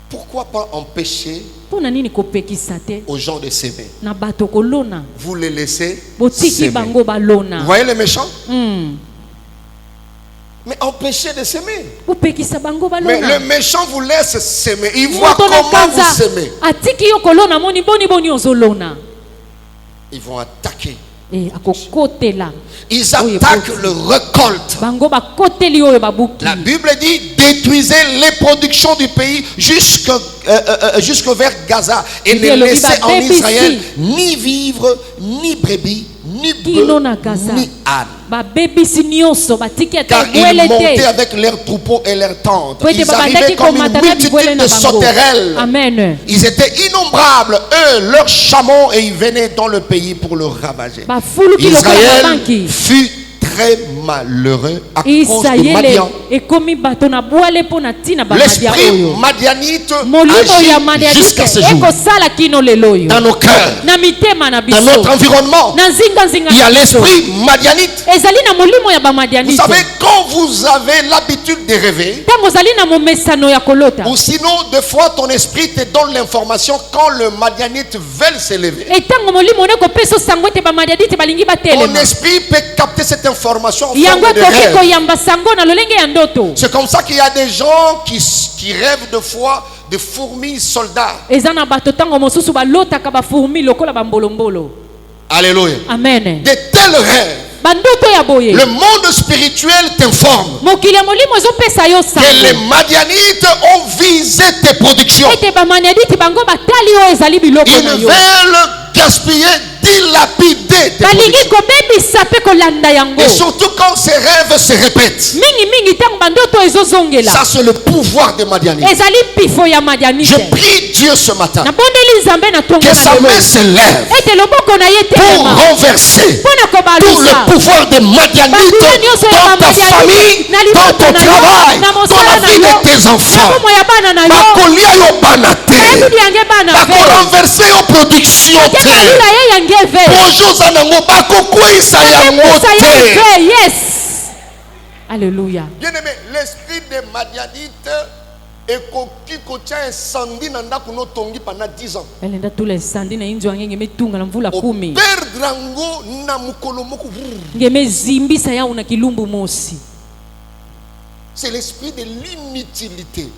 Pourquoi pas empêcher Pona nini kopekisa te aux gens de s'aimer? na bato kolona. Vous les laissez Botiki s'aimer. bango Vous balona. voyez les méchants? Mm. Mais empêchez de s'aimer. Upekisa bango Mais balona. le méchant vous laisse s'aimer. Il voit Moto na comment vous kanza s'aimez. atiki yo kolona moni boni boni ozolona. Ils vont attaquer. E akokotela Ils attaquent le récolte. bango bakoteli oyo babuki. La Bible dit détruisez les productions du pays jusque vers Gaza et ne Bible dit, laissez bah, en baby, Israël si. ni vivre, ni brebis, ni Kino bœufs, na Gaza. ni ânes. Babebisi nyonso batiki ata Car ils bwele montaient te. avec leurs troupeaux et leurs tentes. Po ete Ils arrivaient babandaki comme une komata na bibwele multitude na de bango. sauterelles. Amen. Ils étaient innombrables, eux, leurs chameaux, et ils venaient dans le pays pour le ravager. Bafuluki lokola Israël babanki. fut très malheureux à cause de Madian. L'esprit madianite agit jusqu'à ce jour. Dans nos cœurs, dans notre environnement, il y a l'esprit madianite. Vous savez, quand vous avez l'habitude de rêver, ou sinon, des fois, ton esprit te donne l'information quand le madianite veut s'élever. Ton esprit peut capter cette information en forme de rêve. C'est comme ça qu'il y a des gens qui rêvent de fois de fourmis soldats. Alléluia. Amen. De tels rêves. Le monde spirituel t'informe que les Madianites ont visé tes productions. Ils veulent gaspiller, dilapider tes productions. Et surtout quand ces rêves se répètent. Ça c'est le pouvoir des Madianites. Je prie Dieu ce matin que sa main se lève pour renverser tout le pouvoir des Madianites dans ta famille, dans ton travail, dans la vie de tes enfants. Bakolia yo banate, bako renverser yo production te. Bonjour zanango bako kwisa yango te. Yes. Alléluia. Bien aimé, l'esprit des Madianites et qui contient incendie nanda kuno tongi pendant 10 ans. Elle est tous les sandines et inzo angenge metunga na mvula 10. Perdrango na mukolo moko. Ngeme zimbi saya una kilumbu mosi. C'est l'esprit de l'inutilité.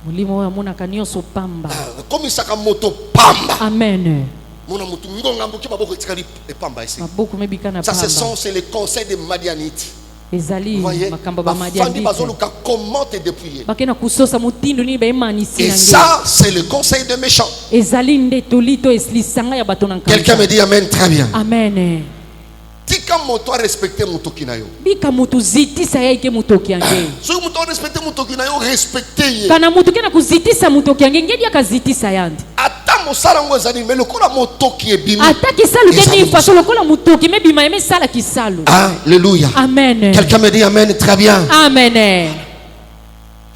Mulimo wa muna kanyoso pamba. Comme isaka moto pamba. Amen. Mona mutu ngonga mboki baboko tikali pamba ici. Maboko mebikana pamba. Ça c'est les conseils des Madianites. Ezali makamba ba Madianite. Comment te dépouiller? Bakena kusosa mutindo ni ba emanisi. Et ça c'est le conseil des méchants. Ezali ndetolito eslisanga ya bato nankanga. Quelqu'un me dit amen, très bien. Amen. Tika moto respecter motoki na yo. Bika mutu zitisa yake mutoki yange. So moto respecter motoki na yo, respecter ye. Kana mutu kena kuzitisa mutoki yange ngedi akazitisa yandi. Ata mosala ngo ezali me lokola motoki ebimi. Ata kisalu keni faso lokola mutoki mebima yeme sala kisalu. Alléluia. Amen. Quelqu'un me dit amen, très bien. Amen.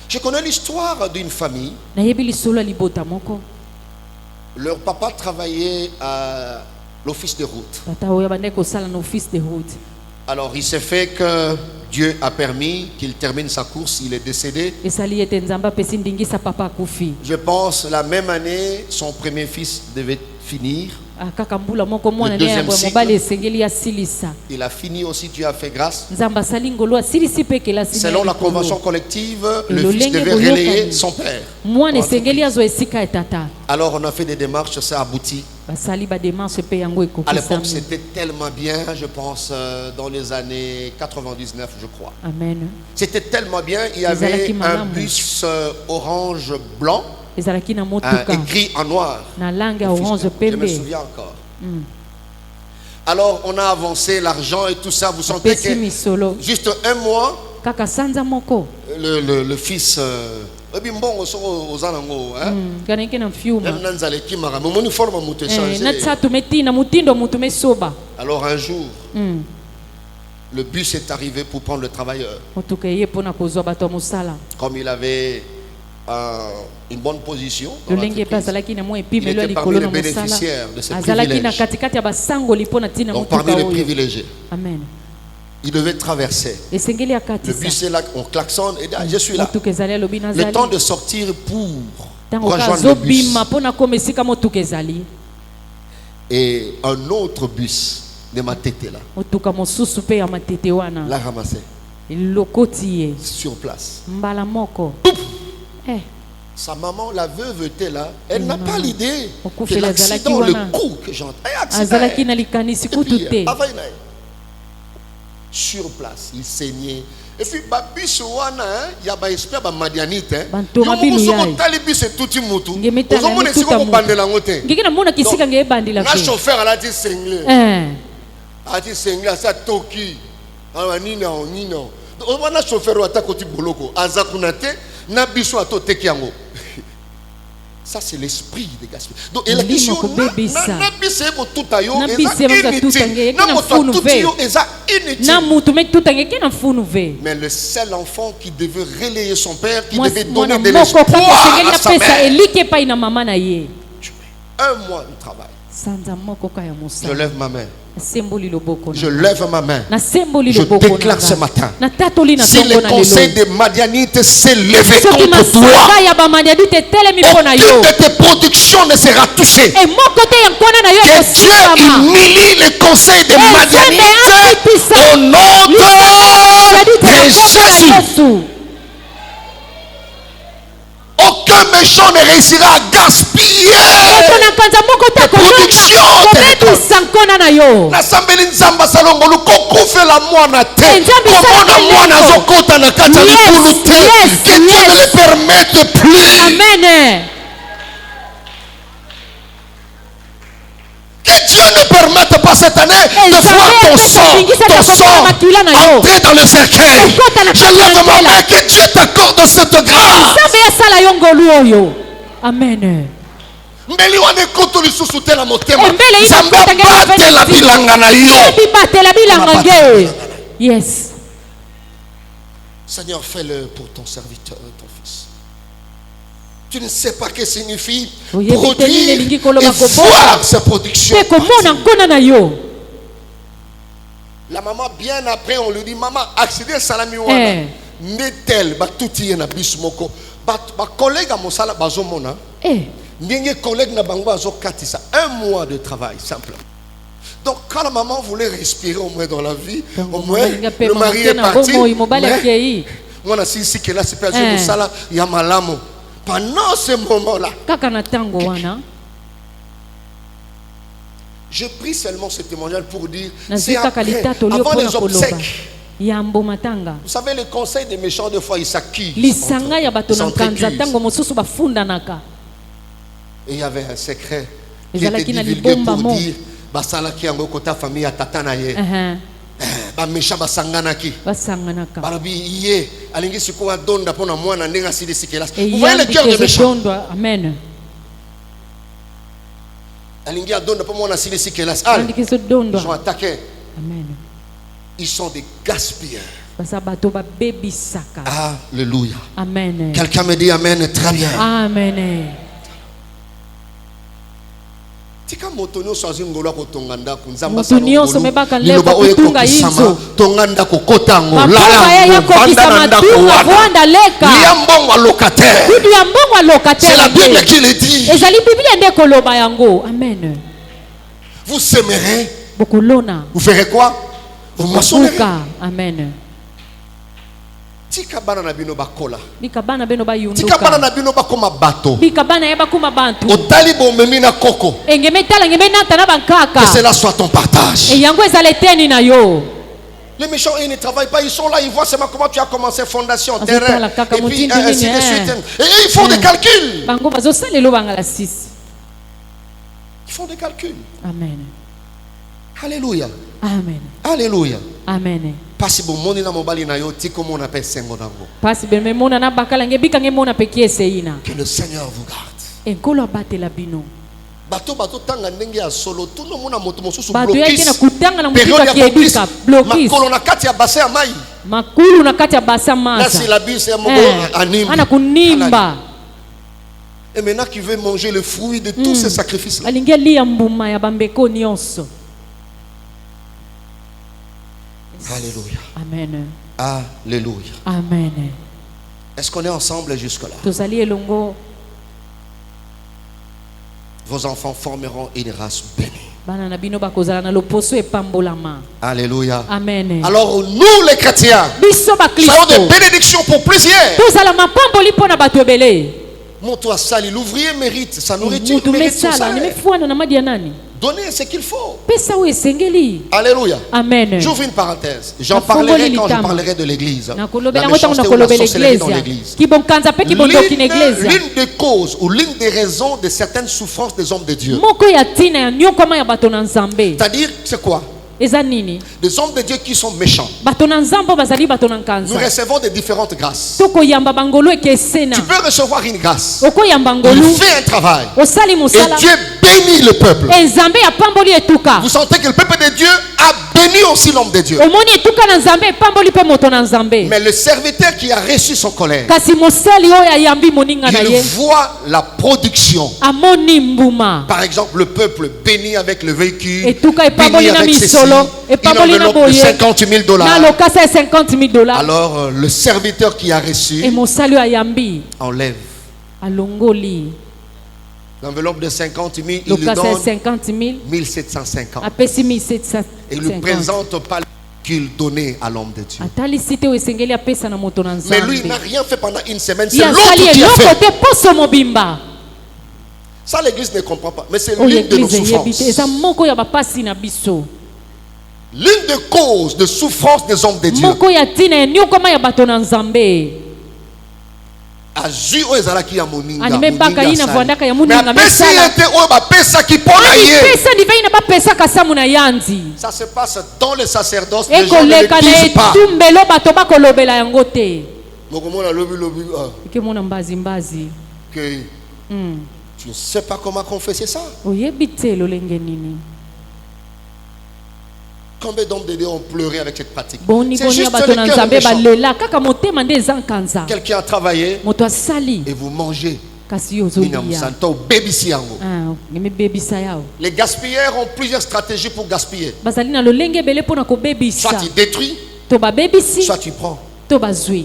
Je connais l'histoire d'une famille. Na yebi solo libota moko. Leur papa travaillait à l'office de route. Alors il s'est fait que Dieu a permis qu'il termine sa course, il est décédé. Je pense la même année, son premier fils devait finir. Le deuxième cycle, il a fini aussi, Dieu a fait grâce. Selon la convention collective, le fils devait relayer son père. Alors on a fait des démarches, ça a abouti. À l'époque c'était tellement bien, je pense dans les années 99 je crois. Amen. C'était tellement bien, il y avait un bus orange blanc. Écrit en noir. Je me souviens encore. Alors on a avancé l'argent et tout ça. Vous sentez que juste un mois, le fils alors un jour, le bus est arrivé pour prendre le travailleur. Comme il avait une bonne position dans il était parmi les bénéficiaires de ce privilège. Donc parmi les privilégiés. Amen. Il devait traverser. Le bus est là, on klaxonne et je suis là. Le temps de sortir pour rejoindre le bus. Et un autre bus de ma tête là. L'a ramassé. Sur place. Sa maman, la veuve était là. Elle n'a pas l'idée que l'accident, le coup que j'entends. Sur place, il saignait. Et puis, bus wana, il y a espèce de Madianite. Il y a un chauffeur a dit cinglé. A dit cinglé, ça toki. Nino. On a chauffeur à ta côté boloko. Azakunate, na biso ato tekiango. Ça, c'est l'esprit de gaspillage. Donc, il a dit, mais le seul enfant qui devait relayer son père, qui devait donner de l'espoir à sa mère. 1 mois de travail. Je lève ma main. Je lève ma main. Je déclare ce matin. Si le conseil des Madianites s'est levé contre toi, aucune de tes productions ne sera touchée. Que Dieu humilie le conseil des Madianites au nom de Jésus. Aucun méchant ne réussira à gaspiller les productions. Que Dieu ne le permette plus. Amen. Que Dieu ne permette pas cette année de voir ton sang entrer dans le cercueil. Je lève ma main, que Dieu t'accorde cette grâce. Amen. Yes. Seigneur, fais-le pour ton serviteur et ton fils. Tu ne sais pas ce que signifie produire et voir sa production. La maman, bien après, on lui dit, maman, accident salami wana. Netel, batuti na bismoko. Ba collègue à mon sala bazomona. N'yé collègue na bango azo katisa. 1 mois de travail, simplement. Donc, quand la maman voulait respirer au moins dans la vie, au moins, le mari est parti. Moi, si ici, que là, c'est pas un sala, il y a malamo. Pendant ce moment-là, je prie seulement ce témoignage pour dire, c'est après, avant les obsèques. Vous savez, le conseil des méchants, des fois, ils s'acquittent. Et il y avait un secret qui était divulgué pour dire, basala qui a ngokota famille à tatanaye. Ba méchant basanganaki. Barabi yé, alingi sikoa donda pona mwana ndenga sidi sikelas. Vous voyez le cœur de méchant. Amen. Alingi donda pona mwana sidi sikelas. Ils sont attaqués. Amen. Ils sont des gaspilleurs. Alléluia. Amen. Quelqu'un me dit amen, très bien. Amen. Tika motonyo soazi ngolo ko tonganda kunzamba motonyo somebaka leko kutunga inzo tonganda ko kotango la ya kokisa matunga vwanda leka liambongo locataire. Kudu ya mbongo locataire. C'est la Bible qui le dit. Ezali Biblia nde koloba yango. Amen. Vous sèmerez. Bokolona. Vous ferez quoi? Vous moissonnerez. Amen. Tika bana na bino bakola. Bika bana beno bayunduka. Tika bana na bino bakoma bato. Bika bana yeba kuma bantu. Otali bomemi na koko. Engemetala ngemena na bankaka. Que cela soit ton partage. Et yango ezaleteni na yo. Les méchants, ils ne travaillent pas, ils sont là, ils voient seulement comment tu as commencé fondation, terrain, et puis ainsi de suite. Et ils font des calculs. Ils font des calculs. Amen. Alléluia. Amen. Alléluia. Amen. Parce que mon na mobali na yo ti comme on appelle sengo nango. Parce que me mona na bakala ngebika ngemona pekiese ina. Que le Seigneur vous garde. Enkolo batela bino. Bato tanga ndenge ya solo tout le monde a moto mosusu blocus. Bato yake na kutanga na mtu akiebika blocus. Makolo na kati ya bassin ya mai. Makulu na kati ya bassin masa. Là c'est la bise ya mogo anime. Ana kunimba. Et maintenant qui veut manger le fruit de tous ces sacrifices là. Alingia lia mbuma ya bambeko nyonso. Alléluia. Amen. Alléluia. Amen. Est-ce qu'on est ensemble jusque-là? Vos enfants formeront une race bénie. Alléluia. Amen. Alors nous les chrétiens, soyons des bénédictions pour plusieurs. Montre-toi sali, l'ouvrier mérite sa nourriture. Donnez ce qu'il faut. Alléluia. Amen. J'ouvre une parenthèse. J'en parlerai quand je parlerai de l'église. La méchanceté ou la sorcellerie dans l'église. L'une des causes ou l'une des raisons de certaines souffrances des hommes de Dieu. C'est-à-dire, c'est quoi? eza nini? Des hommes de Dieu qui sont méchants. Bato na nzambe bazali bato na Nous nkanza. recevons de différentes grâces. Tokoyamba bangolu ekesena. Tu peux recevoir une grâce. Okoyamba Il ngolu. fait un travail. Osali Et musala. Dieu bénit le peuple. Nzambe apamboli etuka. Vous sentez que le peuple de Dieu a béni aussi l'homme de Dieu. Omoni etuka na nzambe epamboli pe moto na nzambe. Mais le serviteur qui a reçu son collègue, Kasi mosali oyo ayambi moninga na il ye. voit la production. Amoni mbuma. Par exemple, le peuple béni avec le véhicule, Etuka béni epamboli na avec ceci, misolo. une Epamboli na enveloppe de boye. 50 000 Na dollars. lokasa ya 50 000 dollars. Alors, le serviteur qui a reçu E mosali oyo ayambi enlève alongoli. l'enveloppe de 50 000, il lui Lokasa ya donne 50 000. 1750. Apesi Et il ne 1750. présente pas le qu'il donnait à l'homme de Dieu. Atali site oyo esengeli apesa na moto na nzambe. Mais lui, il n'a rien fait pendant une semaine. C'est Ye l'autre asali qui a eloko fait. te poso mobimba. Ça, l'église ne comprend pas. Mais c'est Oyo l'une de nos eglize eyebi te. Eza souffrances. moko ya bapasi na biso. L'une des causes de souffrance des hommes de Dieu. Moko ya tina ya niokoma ya bato na nzambe. Azui oyo ezalaki ya moninga. Anime baka moninga ina asali. vwandaka ya Mais moninga apesi mesala. ye te oyo bapesaki mpo na Ani ye. pesa divai na bapesa kasamu na yanzi. Ça se passe dans le sacerdoce. Les gens ne Ekoleka le na disent pas. etumbelo bato bakolobela yango te. Mokomona lobi lobi Ikemona mbazi mbazi. que tu ne sais pas comment confesser ça. Oyebi te lolenge nini. Combien d'hommes de Dieu ont pleuré avec cette pratique? Boni C'est boni ya juste bato le na cœur nzambe méchant. balela kaka motema nde eza nkanza. Quelqu'un a travaillé Moto asali et vous mangez. kasi yo ozolia. nimebebisa yao. Les gaspilleurs ont plusieurs stratégies pour gaspiller. Bazali na lolenge ebele mpona kobebisa. Soit tu détruis, To babebisi soit tu prends. to bazwi.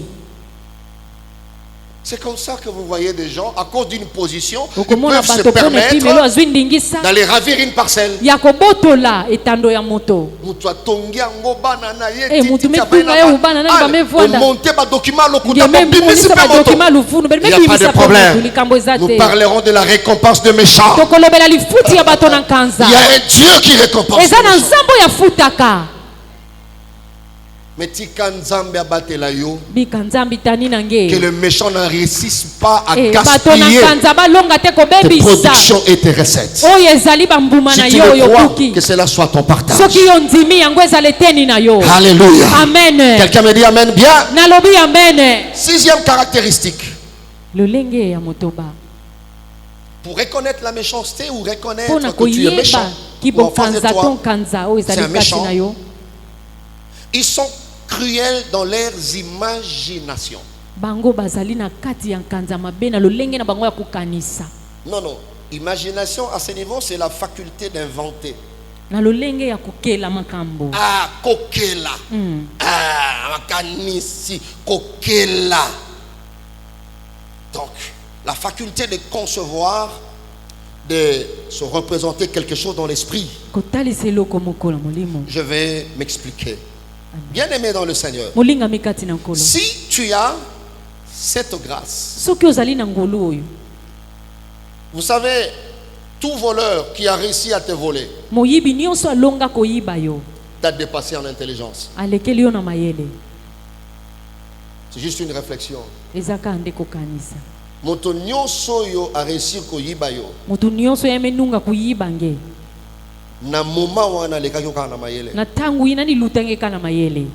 C'est comme ça que vous voyez des gens, à cause d'une position, ils Okomona peuvent se bato mpona epimelo permettre azwi ndingisa d'aller ravir une parcelle. ya kobotola etando ya moto. Mutu atongi yango bana na ye, mutu titi metunga ye ubana nani bamevwanda. monter ba document lokuta Ngeme bimisi mbonisa pe moto. badokima luvunu Il n'y a pas de problème. likambo eza Nous te. parlerons de la récompense de méchants. Tokolobela lifuti ya bato na Il nkanza. y a un Dieu qui récompense Eza les na méchants. nzambo ya futaka. Mais tika nzambe abatela yo, Bika nzambi tani que nange. le méchant n'en réussisse pas à Bato na gaspiller nkanza balonga te tes kobebisa. productions et tes recettes. Oyo ezali bambuma na Si tu yo le oyo crois, kuki. que cela soit ton partage. Soki yo ndimi yango ezala eteni na yo. Alléluia. Amen. Quelqu'un me dit amen bien. Nalobi amen. Sixième caractéristique. Lolenge ya motoba. Pour reconnaître la méchanceté ou reconnaître Pona que tu es méchant, koyeba ou en face de kibokanza toi, ton kanza oyo c'est ezali un kati méchant. na yo. ils sont cruels dans leurs imaginations. Bango bazali na kati ya nkanza mabe na lolenge na bango ya kokanisa. Non, non. Imagination à ce niveau, c'est la faculté d'inventer. Na lolenge ya kokela makambo. Ah, kokela. Ah, makanisi, kokela. Donc, la faculté de concevoir, de se représenter quelque chose dans l'esprit. Kotalisa eloko moko na molimo. Je vais m'expliquer. Bien-aimé dans le Seigneur, Molinga mikati na nkolo. si tu as cette grâce, Soki ozali na ngolu oyo. vous savez, tout voleur qui a réussi à te voler Moyibi nyonso alonga koyiba yo. t'a dépassé en intelligence. Alekeli yo na mayele. C'est juste une réflexion. Ezaka ande kokanisa. Moto nyonso yo a réussi koyiba yo. Mutu nyonso yamenunga kuyiba nge. Na moment wana lekaki okana na mayele. Na tangu ina ni lutengeka na mayele.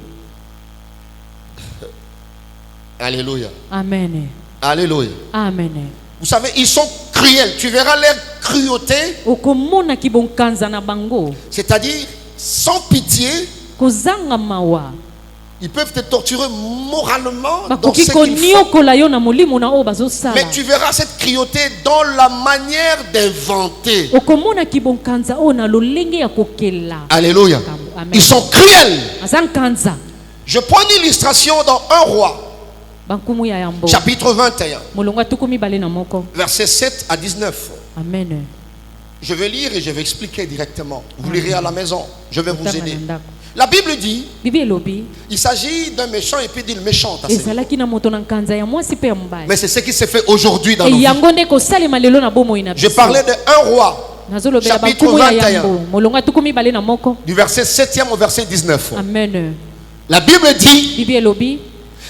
Alléluia. Amen. Alléluia. Amen. Vous savez, ils sont cruels. Tu verras leur cruauté, Okomona kibonkanza na bango. c'est-à-dire sans pitié. Kozanga mawa. Ils peuvent te torturer moralement dans Bakoki ce qu'ils font. koniokola yo na molimo na o bazosala. Mais tu verras cette cruauté dans la manière d'inventer. Okomona kibonkanza o na lolenge ya kokela. Alléluia. Amen. Ils sont cruels. Azankanza. Je prends une illustration dans 1 Roi, Bankumu ya yambo. chapitre 21, Molonga tukumi bale na moko. versets 7 à 19. Amen. Je vais lire et je vais expliquer directement. Vous lirez à la maison. Je vais vous Otanga aider. na ndako. La Bible dit, Bibi elobi. il s'agit d'un méchant et puis d'une méchante. à ce niveau. Ezalaki na moto na nkanza ya mwasi pe ya mobali. Mais c'est ce qui se fait aujourd'hui dans E nos vies. yango nde kosalema lelo na bomoi na Je biso. parlais de 1 Roi, Nazolobela chapitre bankumu ya 21. yambo. Molonga tukumi bale na moko. du verset 7e au verset 19. Amen. La Bible dit, Bibi elobi.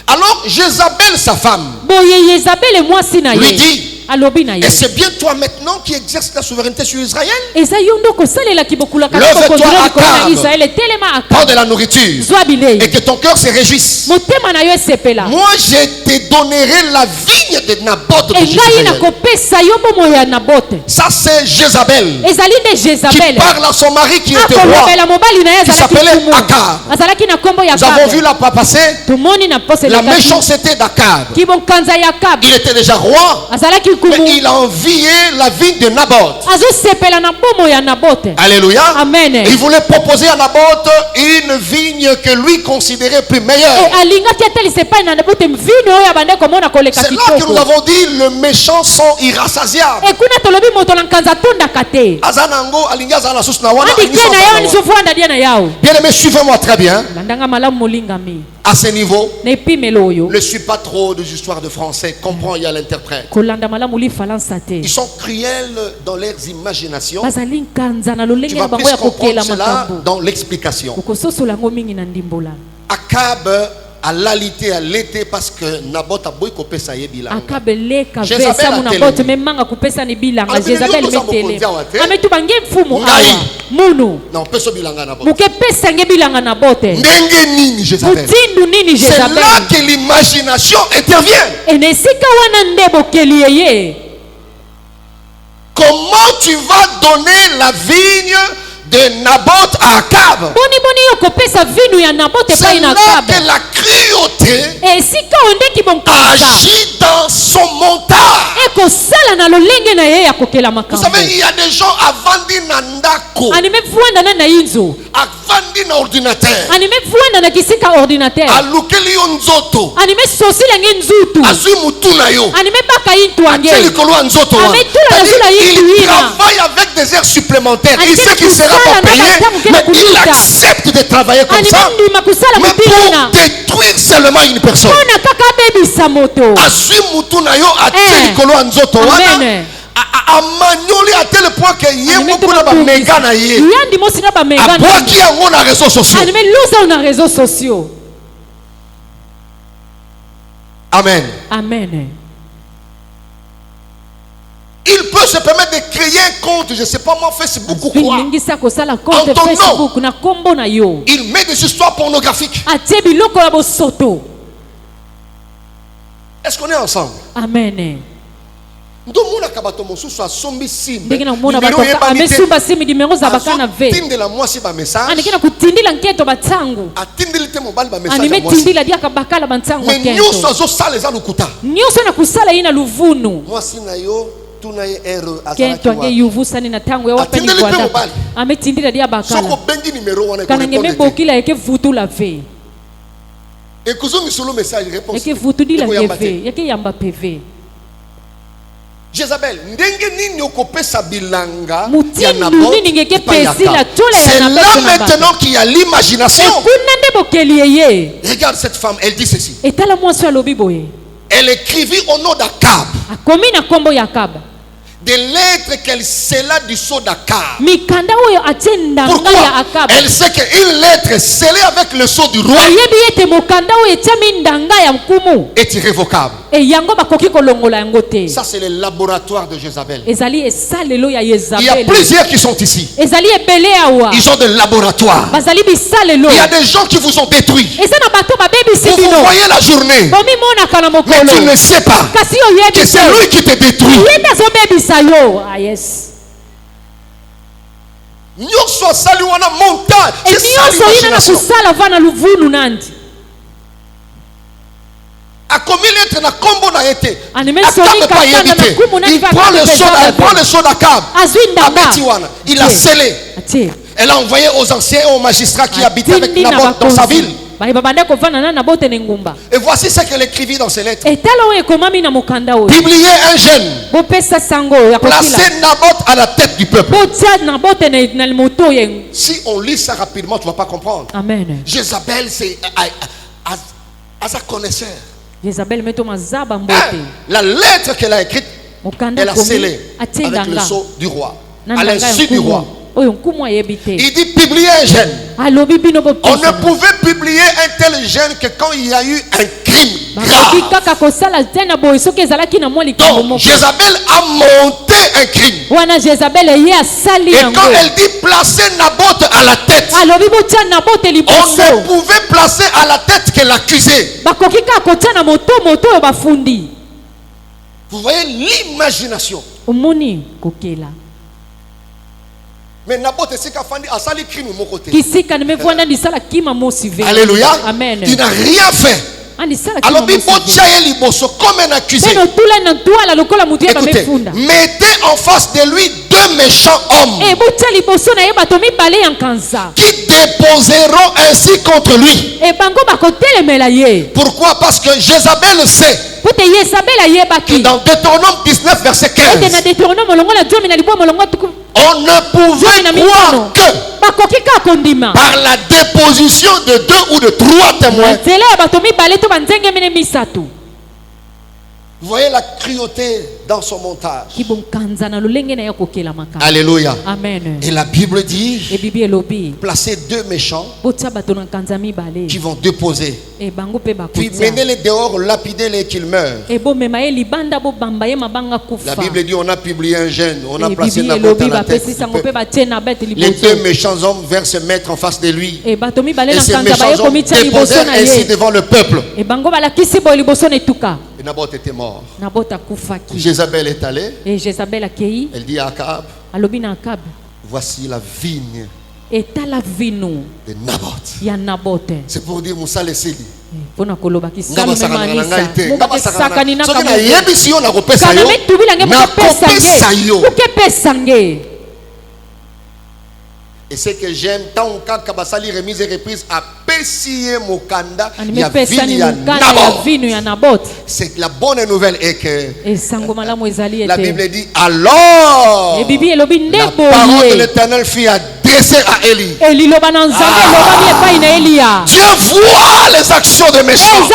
alors Jézabel, sa femme, Boye Yezabel mwasi na lui ye. dit, alobi na ye. Et c'est bien toi maintenant qui exerces la souveraineté sur Israël. Eza yo ndo kosalela kibokula kana Lève-toi, kokontrola likolo na Akab. Israël telema Prends Akab. de la nourriture. Zwa bilei. Et que ton cœur se réjouisse. Motema na yo esepela. Moi, je te donnerai la vigne de Naboth de Engai na Jézabel. kopesa yo bomo ya Nabote. Ça, c'est Jézabel. Ezali de Qui Jézabel. parle à son mari qui était roi. Akolobela mobali na ye Qui azalaki s'appelait kumu. Akab. Azalaki na kombo ya Nous avons vu Akab. là passer Tumoni na pose la le kaki. méchanceté d'Akab. Kibonkanza ya Akab. Il était déjà roi, Azalaki mais kumu. il a envié la vigne de Naboth. Azosepela na bomo ya Nabote. Alléluia. Amen. Il voulait proposer à Naboth une vigne que lui considérait plus meilleure. Alingaki atelisa epai na Nabote vino oyo abande komona koleka C'est là que nous kitoko. avons dit le méchant sont irrassasiables. Ekuna tolobi moto na nkanza tondaka te. Azanango alingi azala susu na wana, Andi alingi te na azala yo na ni wana. sofwanda dia na yao. Bien aimé, suivez-moi très bien. Landanga malamu molingami. À ce niveau, Na epimelo oyo. ne suis pas trop des histoires de français. Comprends, il y a l'interprète. Kolanda malamu li falansa te. Ils sont cruels dans leurs imaginations. Bazali nkanza na Tu lolenge vas na bango plus ya kokela comprendre cela makambo. dans l'explication. Okososola ngo mingi na ndimbola. Akab a l'alité à l'été parce que Naboth a boy kopé ça yebila. Akabeleka Jezabel vesa muna atelemi. bote memanga kupesa ni bilanga. Alibili Jezabel yondo za metele. mokonzi awa te. Ametu bange mfumu Ngai. awa. Munu. Non, peso bilanga Naboth. Muke pesa nge bilanga na bote. Ndenge nini Jézabel? Mutindu nini C'est Jezabel? là que l'imagination intervient. Enesika wana ndebo kelieye. Comment tu vas donner la vigne de Naboth à Akab? Boni yo kopesa vinu ya Nabote C'est pai na là Akab. que la cruauté Esika ondeki bonkanza. agit dans son montage. Eko sala na lolenge na ye ya kokela Vous makambo. savez, il y a des gens avandi na ndako, Animefuanda na inzo. avandi na ordinateur, Animefuanda na kisika ordinateur. alukeli yo nzoto, Animesosila nge nzutu. azwi mutu na yo, Animebaka intu ange. atie likolo ya nzoto wana. Ametula na C'est-à-dire, zula yitu il ina. travaille avec des heures supplémentaires. Il Atie sait qu'il sera kusala pas na payé, katamu kena mais il kuluta. accepte de travailler comme ça, Animendima kusala mais mutina. pour détruire seulement une personne. Ona kaka bebisa moto. Azwi mutu na yo, atie likolo ya nzoto wana, Amen. amanyoli à tel point que ye moko na bamega na ye Yandi mosi na ba mega. abwaki yango na réseaux sociaux. Anime lusa na réseaux sociaux. Amen. Amen. Il peut se permettre de créer un compte, je ne sais pas moi, Facebook ou quoi. Lingisa kosala compte En ton Facebook na kombo na yo. Il met des histoires pornographiques. Atie biloko ya bosoto. Est-ce qu'on est ensemble? Amen. ndomona kabato mosusu asombi sim Ndenge na mona bato amesumba simu dimero za bakana ve. atindela mwasi ba message Anekena kutindila nketo batsangu. atindeli te mobali ba message Anime ya mwasi tindila dia kabakala bantsangu mais kento. nyonso azosala eza lukuta Nyonso na kusala ina luvunu. mwasi na yo tuna ye ero Kento ange yuvu sani na tangu ya wapeni Atindeli pe kwanda. mobali. Ametindila dia bakala. soko bengi numéro wana Kana ngeme ekorepondre bokila yake vutu la ve. te ekozongi solo message réponse Yake vutu dila Ekoyamba te. ve. Yake yamba PV. Jezabel ndenge nini okopesa bilanga Mutindu ya Naboth nini ngeke epai ya pesi la Akab. tola ya C'est Naboth là na bato. maintenant qu'il y a l'imagination. Ekuna nde bokeli yeye. Regarde cette femme, elle dit ceci. Etala mwasi alobi boye. Elle écrivit au nom d'Akab Akomi na kombo ya Akab. des lettres qu'elle scella du sceau d'Akab. Mikanda oyo atie ndanga ya Pourquoi? Akab. Elle sait qu'une lettre scellée avec le sceau du roi Ayebi ete mokanda oyo etiami ndanga ya nkumu. est irrévocable. E yango bakoki kolongola yango te. Ça, c'est le laboratoire de Jézabel. Ezali esalelo ya Il y a Yezabel. plusieurs qui sont ici. Ezali ebele awa. Ils ont des laboratoires. Bazali bisalelo. Il y a des gens qui vous ont détruit. Eza na bato babebisi Vous vous bino. voyez la journée, Bomi monaka na mais mokolo. tu ne sais pas Kasi oyebi que c'est te. lui qui te détruit. Yenda azobebisa yo. Ah yes. Nyonso asali wana montage. E C'est ça nyonso ina na l'imagination. kusala vana luvunu nandi. Akomi lettre na kombo na été. Animesoni Akab pas katanga évité. na kumu na Il diva prend le kapesa sceau, elle David. prend le sceau d'Akab. Azwi ndanga. Abeti wana. Il a Atie. scellé. Atie. Elle a envoyé aux anciens et aux magistrats qui habitaient avec Atindi na Naboth dans sa bakonzi. ville. Babanda kovana na Nabote ne ngumba. Et voici ce qu'elle écrivit dans ses lettres. Etala oyo ekomami na mokanda oyo. Publiez un jeune. Bopesa sango ya kokila. Placez Naboth à la tête du peuple. Botia Nabote na moto yeng. Si on lit ça rapidement, tu ne vas pas comprendre. Amen. Jézabel, c'est Asa connaisseur. Jezabel meto mazaba Hein? mbote. La lettre qu'elle a écrite, Mokanda elle a komi scellé atie avec le ndanga. sceau du roi. Na À ndanga l'insu ya du nkumu. roi. Il dit publier un jeune. On ne pouvait publier un tel jeune que quand il y a eu un crime grave. Donc Jézabel a monté un crime. Et quand elle dit placer Naboth à la tête, on ne pouvait placer à la tête que l'accusé. Vous voyez l'imagination. Mais Naboth est a sali crime mon côté. Alléluia. Amen. Il n'a rien fait. Alors comme un accusé. Écoutez, mettez en face de lui deux méchants hommes qui déposeront ainsi contre lui. Pourquoi? Parce que Jézabel sait que dans Deutéronome 19 verset 15, on ne pouvait croire que par la déposition de 2 ou de 3 témoins. Vous voyez la cruauté dans son montage. Alléluia. Amen. Et la Bible dit placer 2 méchants qui vont déposer. Puis menez-les dehors, lapidez-les qu'ils meurent. La Bible dit on a publié un jeune, on a placé Naboth à la tête. Les 2 méchants hommes vinrent se mettre en face de lui. Et ces méchants hommes déposèrent ainsi devant le peuple. Et Naboth était mort. Jézabel est allée. Elle dit à Akab, voici la vigne de Naboth. C'est pour dire Moussa Leseli. Et ce que j'aime, tant que Kabasali remise et reprise à Pessier Mokanda, il y a Naboth. C'est la bonne nouvelle est que la Bible dit alors la parole de l'Éternel fut adressée à Élie. Dieu voit les actions de méchants.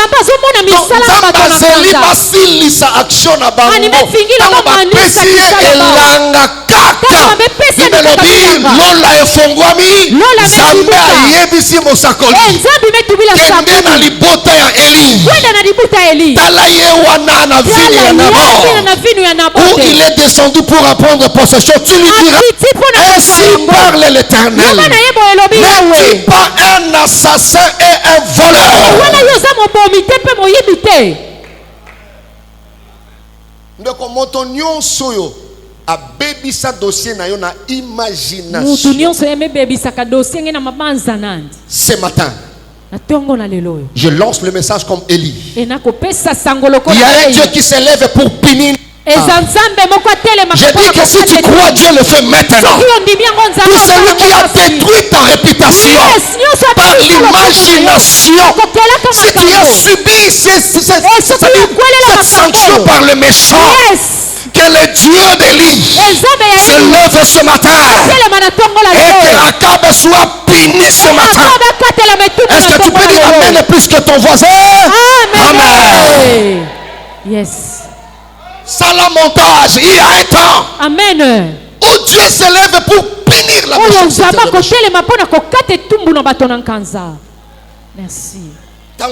Zambé ayebisi mosakoli kende na libota ya Eli tala ye wana na vini ya Nabot où il est descendu pour apprendre possession. Tu lui diras ainsi parle l'Éternel, n'es-tu pas un assassin et un voleur? Ndeko moto nyonso yo a baby sa dossier na yo na imagination. Ce matin, je lance le message comme Élie. Il y a un Dieu qui s'élève pour punir. Je dis que si tu crois, Dieu le fait maintenant. Tout celui qui a détruit ta réputation par l'imagination, si tu as subi cette sanction par le méchant, que le Dieu d'Élie se lève ce matin et que Akab soit puni ce matin. Est-ce que tu peux dire Amen plus que ton voisin? Amen. Yes. Sans la montage, il y a un temps Amen. où Dieu se lève pour punir la méchanceté. Merci. Vous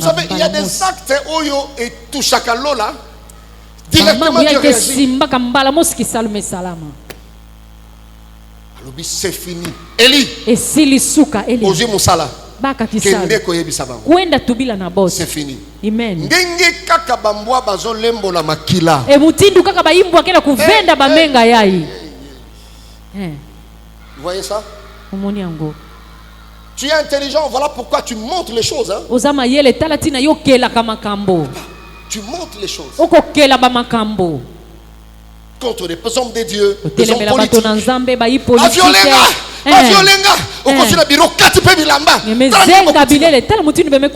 savez, il y a des actes où et tout chacun là directement Dieu réagit. C'est fini. Élie, Oji Moussala, c'est fini. Amen. Ndenge kaka bambwa bazo lembo la makila. Mutindu kaka baimbu akenda kuvenda bamenga yai. Vous voyez ça? Omoniango. Tu es intelligent, voilà pourquoi tu montres les choses. Hein? Ozama yele talatina yokela kama kambo. Tu montres les choses. Okokela ba makambo. Contre les hommes de Dieu, les hommes politiques.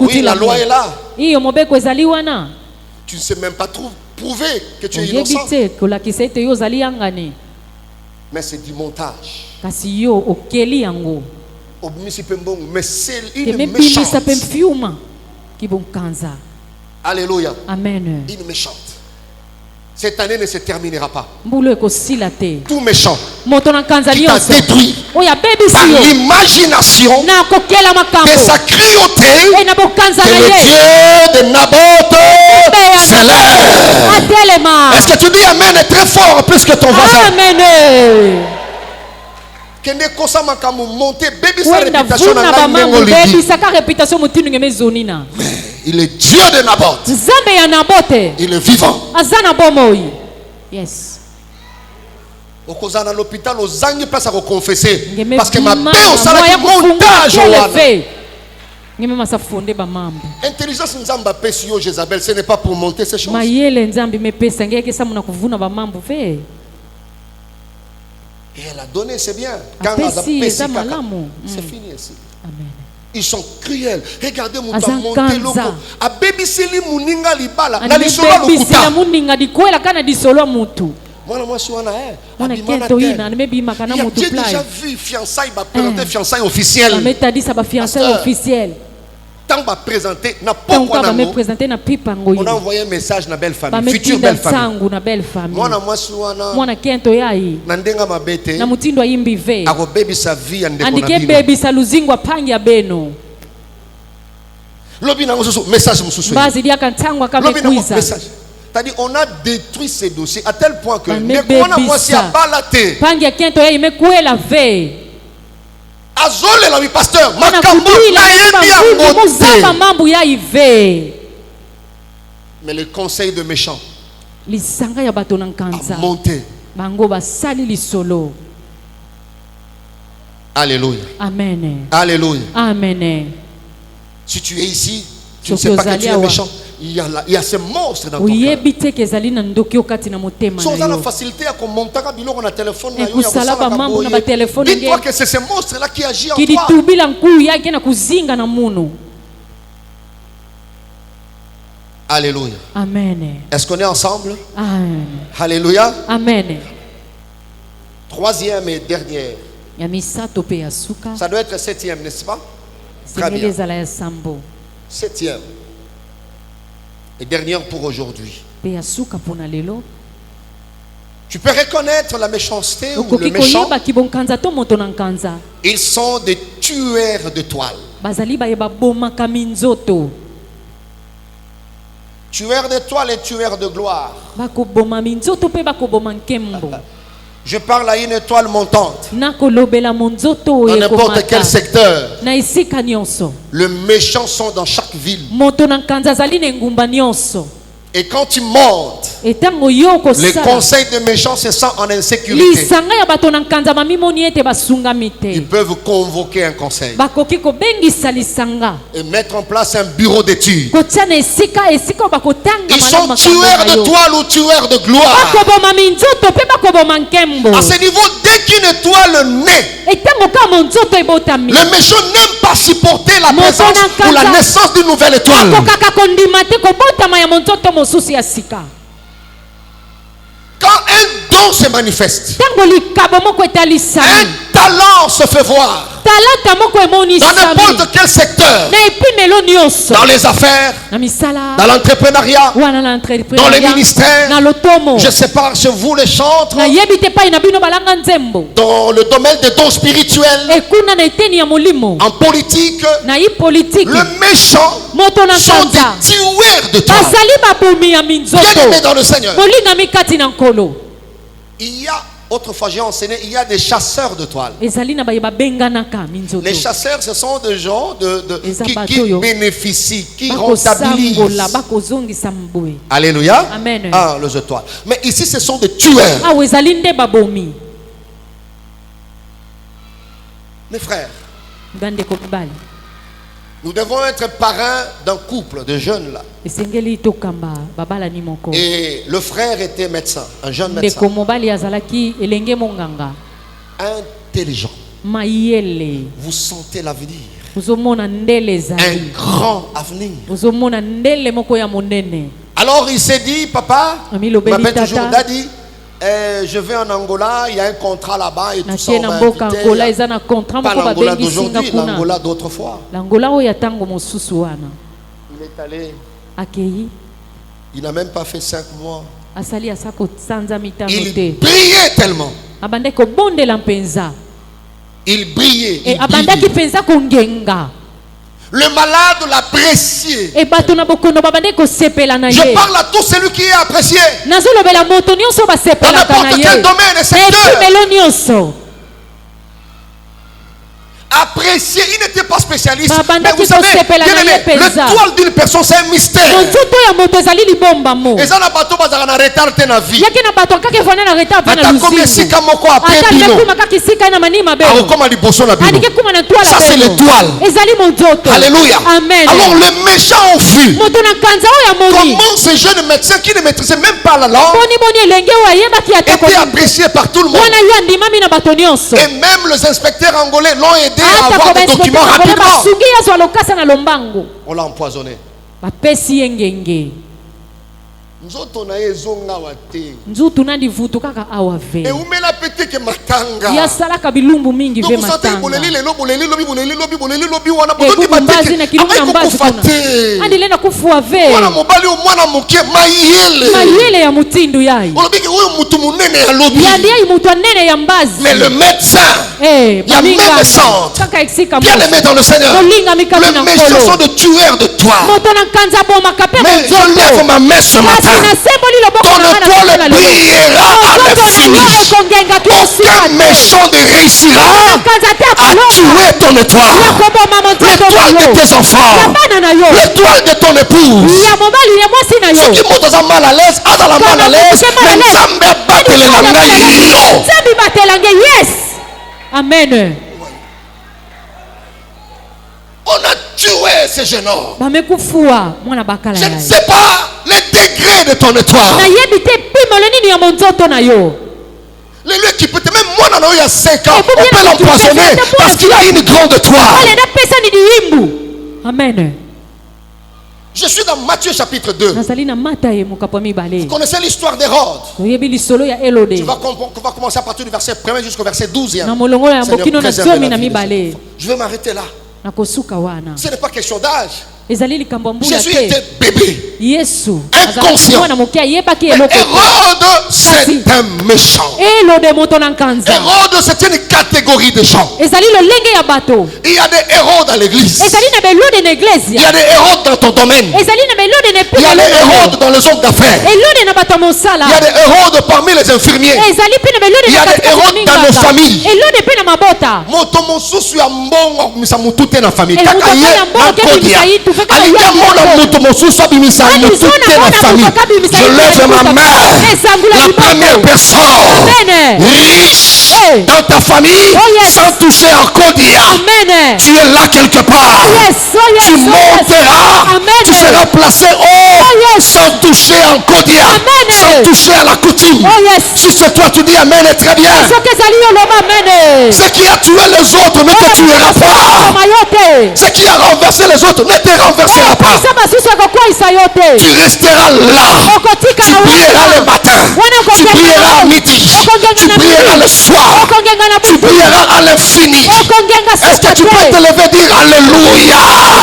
Oui, la loi est là. Tu ne sais même pas prouver que tu es innocent. Mais c'est du montage. Mais c'est une méchante. Alléluia. Amen. Une méchante. Cette année ne se terminera pas. mbulu ekosila te. Tout méchant Moto na nkanza qui t'a nyonso détruit oyo abebisi par yo l'imagination na kokela de makambo sa cruauté, na bokanza que na le ye Dieu de Naboth s'élève. atelema. Est-ce que tu dis Amen très fort plus que ton voisin? Amen. Kende kosa makambo monter baby sa wenda réputation vuna na ngai bamambu ndenge olidi. bebisaka réputation motinu ngeme zonina. Il est Dieu de Naboth. Nzambe ya Nabote Il est vivant. aza na bomoi. Yes. Okoza na l'hôpital ozangi place à confesser Ngeme parce que ma bima, paix au salaire moya qui montage kufungula wana. kele fe. Ngeme masa fonde bamambu. Intelligence nzamba pesi yo Jézabel, ce n'est pas pour monter ces choses. Mayele nzambe mepesa ngeke sa muna kuvuna bamambu fe. Et elle a donné, c'est bien. Quand Apesi, elle a eza malamu. c'est fini ici. Amen. Ils sont cruels. Regardez mon Aza monté nkanza. loko. A baby sili muninga libala. Na lisolo Anibebisila lokuta. muninga dikwela kana disolo mutu. Mwana mwasi wana Mwana abimana kento tel. ina nimebimaka na Il a mutu déjà plai. vu fiançailles, va présenter fiançailles officielles. Bametadisa ba fiançailles Pasteur. officielles. Tant va présenter na Tanka pokwa ba me nango. présenter na pipa On a ngoyi. envoyé un message na belle famille, Ba future metinda belle famille. sangu na belle famille. Mwana mwasi wana Mwana kento yayi na ndenga mabete. na mutindo ayimbi ve. Ako baby sa vie ya ndeko na Andike bino. baby saluzingwa pangi ya beno. Lobi nango susu message mususu. Bazi dia kantangwa kama Lobi nango kuiza. message. C'est-à-dire on a détruit ces dossiers à tel point que Ba me nekona mwasi bebisa. abalate. Pangi ya kento yayi mekuela ve. Azole la mi pasteur Mwana makambo kudila na yebi ya muzamba ngote. mambu yayi ve. Mais le conseil de méchants Lisanga ya bato na a nkanza. monté. Bango basali lisolo. Alléluia. Amen. Alléluia. Amen. Si tu es ici, tu ne sais pas que tu es méchant. Il y a ces monstres dans ton cœur. Oyebi te ke ezali na ndoki okati na motema Si on a na la yo. facilité à commenter biloko na téléphone na yo, Ekusala ya kosala bamambu na boye. batelefone Dis-toi nge. que c'est ces monstres là qui agissent en toi. Kiditubila nkulu yake na kuzinga na munu. Alléluia. Amen. Est-ce qu'on est ensemble? Amen. Alléluia. Amen. Troisième et dernière. Ya misato pe ya suka. Ça doit être septième, n'est-ce pas? Très Sengeli bien. ezala ya sambo. Septième. Et dernière pour aujourd'hui. Pe ya suka pona lelo. Tu peux reconnaître la méchanceté ou le Okoki méchant. koyeba kibonkanza to moto na nkanza. Ils sont des tueurs de toile. Bazali bayeba bomaka minzoto. Tueurs de toile et tueurs de gloire. Bakoboma minzoto pe bakoboma nkembo. Je parle à une étoile montante. Nakolobela monzoto Dans n'importe quel secteur. na esika nyonso. Les méchants sont dans chaque ville. Moto na nkanza azali na engumba nyonso. Et quand tu montes, Etango yo les kosala. conseils de méchants se sentent en insécurité. Lisanga ya bato na nkanza mamimoni ete basungami te. Ils peuvent convoquer un conseil Bakoki kobengisa lisanga. et mettre en place un bureau d'études. Kotia na esika bakotanga Ils sont malamu makambo tueurs na de yo. toile ou tueurs de gloire. Bakoboma minzoto pe bakoboma nkembo. À ce niveau, dès qu'une étoile naît, Etango kama nzoto ebotami. le méchant n'aime pas supporter la Moto présence na ou la nkanza. naissance d'une nouvelle étoile. Kokaka kondima te kobotama ya monzoto mosusu ya sika. Quand un don se manifeste, Tango likabo moko etalisami. un talent se fait voir Talata moko dans emonisami. n'importe quel secteur, Na epimelo nyonso. dans les affaires, Na misala. dans l'entrepreneuriat, Wana na dans les entrepreneuria. ministères, Na lotomo. je sépare chez vous les chantres, Na yebi te pai na bino balanga nzembo. dans le domaine des dons spirituels, Ekuna na eteni ya molimo. en politique, Na yi politiki. le méchant Moto na sont nkanza. des tueurs de toi. Bazali babomi ya minzoto. Bien-aimés dans le Seigneur. Molingami kati na nkolo. Il y a, autrefois j'ai enseigné, il y a des chasseurs de toiles. Ezali na baye babenganaka minzoto. Les chasseurs, ce sont des gens Eza qui batoyo. bénéficient, qui rentabilisent. Bakosangola, bakozongisa mbwe. Alléluia. Amen. Ah, les étoiles. Mais ici, ce sont des tueurs. Awa ezali nde babomi. Mes frères, Bandeko mibali. nous devons être parrains d'un couple de jeunes là. Esengeli tokamba babala ni moko. Et le frère était médecin, un jeune médecin, Ndeko mobali azalaki elenge monganga. intelligent. Mayele. Vous sentez l'avenir, Uzomona ndele un ezali. grand avenir. Uzomona ndele moko ya monene. Alors il s'est dit, papa, il Ami lobeli m'appelle toujours tata. Daddy, je vais en Angola, il y a un contrat là-bas et tout ça. Natie On na m'a mboka invité. Angola eza na contrat Pas moko l'Angola babengi singa d'aujourd'hui, kuna. l'Angola d'autrefois. L'Angola oyo ya tango mosusu wana. Il est allé, Akei. il n'a même pas fait 5 mois. asali asako sanza mitano Il te. brillait tellement. Abande ko bonde la mpenza. Il brillait. E Il abanda ki brillait. penza kongenga. Le malade l'appréciait. E bato na bokono babande ko sepela na Je ye. parle à tout celui qui est apprécié. Nazo lobela moto nyonso ba Dans sepela na n'importe quel ye. domaine et E secteur. melo nyonso. Apprécié, il n'était pas spécialiste. Babanda Mais vous qui savez, s'appelle bien aimé, Anaïe Penza. l'étoile d'une personne, c'est un mystère. Nzoto ya moto ezali libomba mo. Et ça n'a pas tout bazar en retard te na vie. Yaki na bato kaka fana na retard Ata vana combien luzingu. sika moko après Ata bino. lekuma kaka sika na mani mabe. Alors comme à liboso la bino. Adike kuma na toile Ça c'est l'étoile. Ezali monzoto. Alléluia. Amen. Alors les méchants ont vu Moto na kanza o ya moni. comment ces jeunes médecins qui ne maîtrisaient même pas la langue Boni boni elenge wa yeba ki atako. étaient appréciés par tout le monde. Wana yo ndimami na bato nyonso. Et même les inspecteurs angolais l'ont aidé à Ata avoir ko des documents rapidement. basugi yazwa lokasa na lombango. On l'a empoisonné. Bapesi yengenge. Nzoto na ye zonga wate. Nzutu nandi vutu kaka awa ve. Et umela pete ke matanga. Ya salaka bilumbu mingi Donc ve vous sentez matanga. boleli lelo boleli lobi boleli lobi boleli lobi wana E botoki bubu mbazi na kilungu na mbazi kuna. matete. Andi lena kufuwa ve. Mwana mobali o mwana moke mayele. Mayele ya mutindu yai. Olobi ke oyo mutu munene ya lobi. Yandi yai mutu anene ya mbazi. Mais le médecin, Eh, la baminga. même centre, Kaka eksika bien aimé dans le Seigneur. Kolinga mikami na Le méchant sont nkolo. de tueurs de toi. Moto na kanza boma kape Mais je lève monzoto. ma main ce Kasi matin. na semboli loboko Ton na ngana étoile kapela lelo. brillera à Monzoto na yo l'infini. ekongenga Aucun kiosika. méchant ne réussira Kanza te à akolonga. tuer ton étoile. Yakoboma monzoto L'étoile na de yo. tes enfants. Ya bana na yo. L'étoile de ton épouse. Ya mobali ya mwasi na yo. Soki moto aza mal à l'aise, azala mal à l'aise, mais Nzambe abatelela ngai yo. Nzambe batelange yes. Amen. On a tué ce jeune homme. Bamekufuwa mwana bakala Je ne ya. sais pas les degrés de ton Na étoile. yebi te pimolo nini ya monzoto na yo. Le lieu qui peut te même moi dans il y a 5 ans, Eh, on peut l'empoisonner parce qu'il a une grande étoile. Wale na pesa ni diimbu. Amen. Je suis dans Matthieu chapitre 2. Nazali na mata ye mukapo mibale. Vous connaissez l'histoire d'Hérode. Toyebi lisolo ya Elode. On va commencer à partir du verset 1 jusqu'au verset 12. Na molongo ya Seigneur, bokino na préserve zomi la na vie de ses mibale. enfants. Je vais m'arrêter là. Na kosuka wana. Ce n'est pas question d'âge. Ezali likambo mbula Jésus te. était bébé. Yesu. Inconscient. Mwana mokia yebaki Mais eloko. Hérode, c'est un méchant. Elode moto na nkanza. Hérode, c'est une catégorie de gens. Ezali lolenge ya bato. Il y a des héros dans l'église. Ezali na belode na Il y iglesia. a des héros dans ton domaine. Ezali na belode na Il y a des héros dans les hommes d'affaires. elode na bato ya mosala. Il y a des héros parmi les infirmiers. Ezali pe na belode Il y a na des héros dans nos familles. elode pe na mabota. Moto mosusu ya mbongo misa mutu te na famille. Eh, Kaka moto ye ya mbongo na ke bimisa kodia. yitu, kaka Alinga ya mona mbongo. moto mosusu abimisa Ani mutu zona te na mona famille. moto kabimisa Je yitu lève te ma na main. famille. Esangula La liboko. première personne Amen. riche Eh. dans ta famille Oh, yes. sans toucher en kodia. Amen. Tu es là quelque part. Yes, oh yes, Tu oh yes. monteras. Amen. Tu seras placé haut Oh, yes. sans toucher en kodia. Amen. Sans toucher à la coutume. Oh yes. Si c'est toi, tu dis Amen et très bien. Soki ezali yo loba amen. Ce qui a tué les autres ne te tuera pas. Koma yo te. Ce qui a renversé les autres ne te renversera pas. Okokwisa basusu ekokwisa yo te. Tu resteras là. Okotika Tu na brilleras le matin. Tu brilleras à midi. Tu brilleras le soir. okongenga na Tu brilleras à l'infini. okongenga Est-ce que tu peux te lever et dire Alléluia?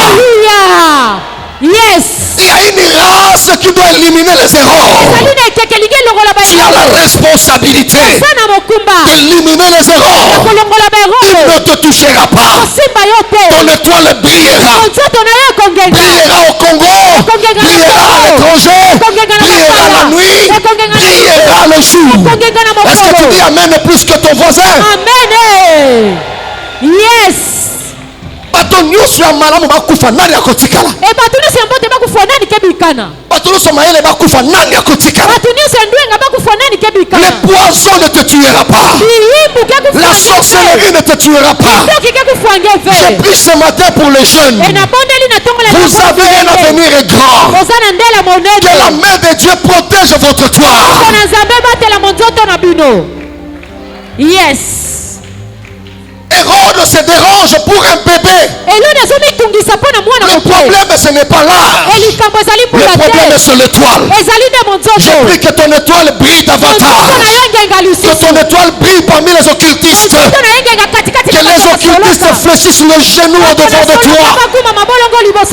Alléluia. Yes. Il y a une race qui doit éliminer les erreurs. Ezali na etekelingi elongola Tu as la responsabilité sana mokumba. d'éliminer les erreurs. Kolongola Il beroko. ne te touchera pas. Simba yo te. Ton étoile brillera. Nzoto na yo ekongenga. Brillera au Congo. Brillera à l'étranger. Brillera la nuit. Brillera le jour. Ekongenga na Est-ce que tu mokolo. dis Amen plus que ton voisin? Amen. Yes. Bato nyonso ya malamu bakufa nani akotikala? E bato nyonso ya mbote bakufa nani kebikana? Bato nyonso mayele bakufa nani akotikala? Bato nyonso ya ndwenga bakufa nani kebikana? Le poison ne te tuera pas. Biyimbu kekufa La sorcellerie ne te tuera pas. Ndoki kekufa J'ai ngeve. pris ce matin pour les jeunes. E na bondeli na tongo la Vous avez un avenir grand. Oza na ndela monene. Que la main de Dieu protège votre toit. Kona nzambe batela monzoto na bino. Yes. Hérode se dérange pour un bébé. Eloni azomitungisa mpo na mwana Le moke. problème ce n'est pas là. Elikambo ezali Le mpula problème est te. sur l'étoile. Ezali nde Je monzoto. prie que ton étoile brille Monzoto na davantage. yo ngenga Que lisusu. ton étoile brille parmi les occultistes. Monzoto na yo ngenga katikati Que na les bato puisses te fléchir sur les genoux au devant de toi.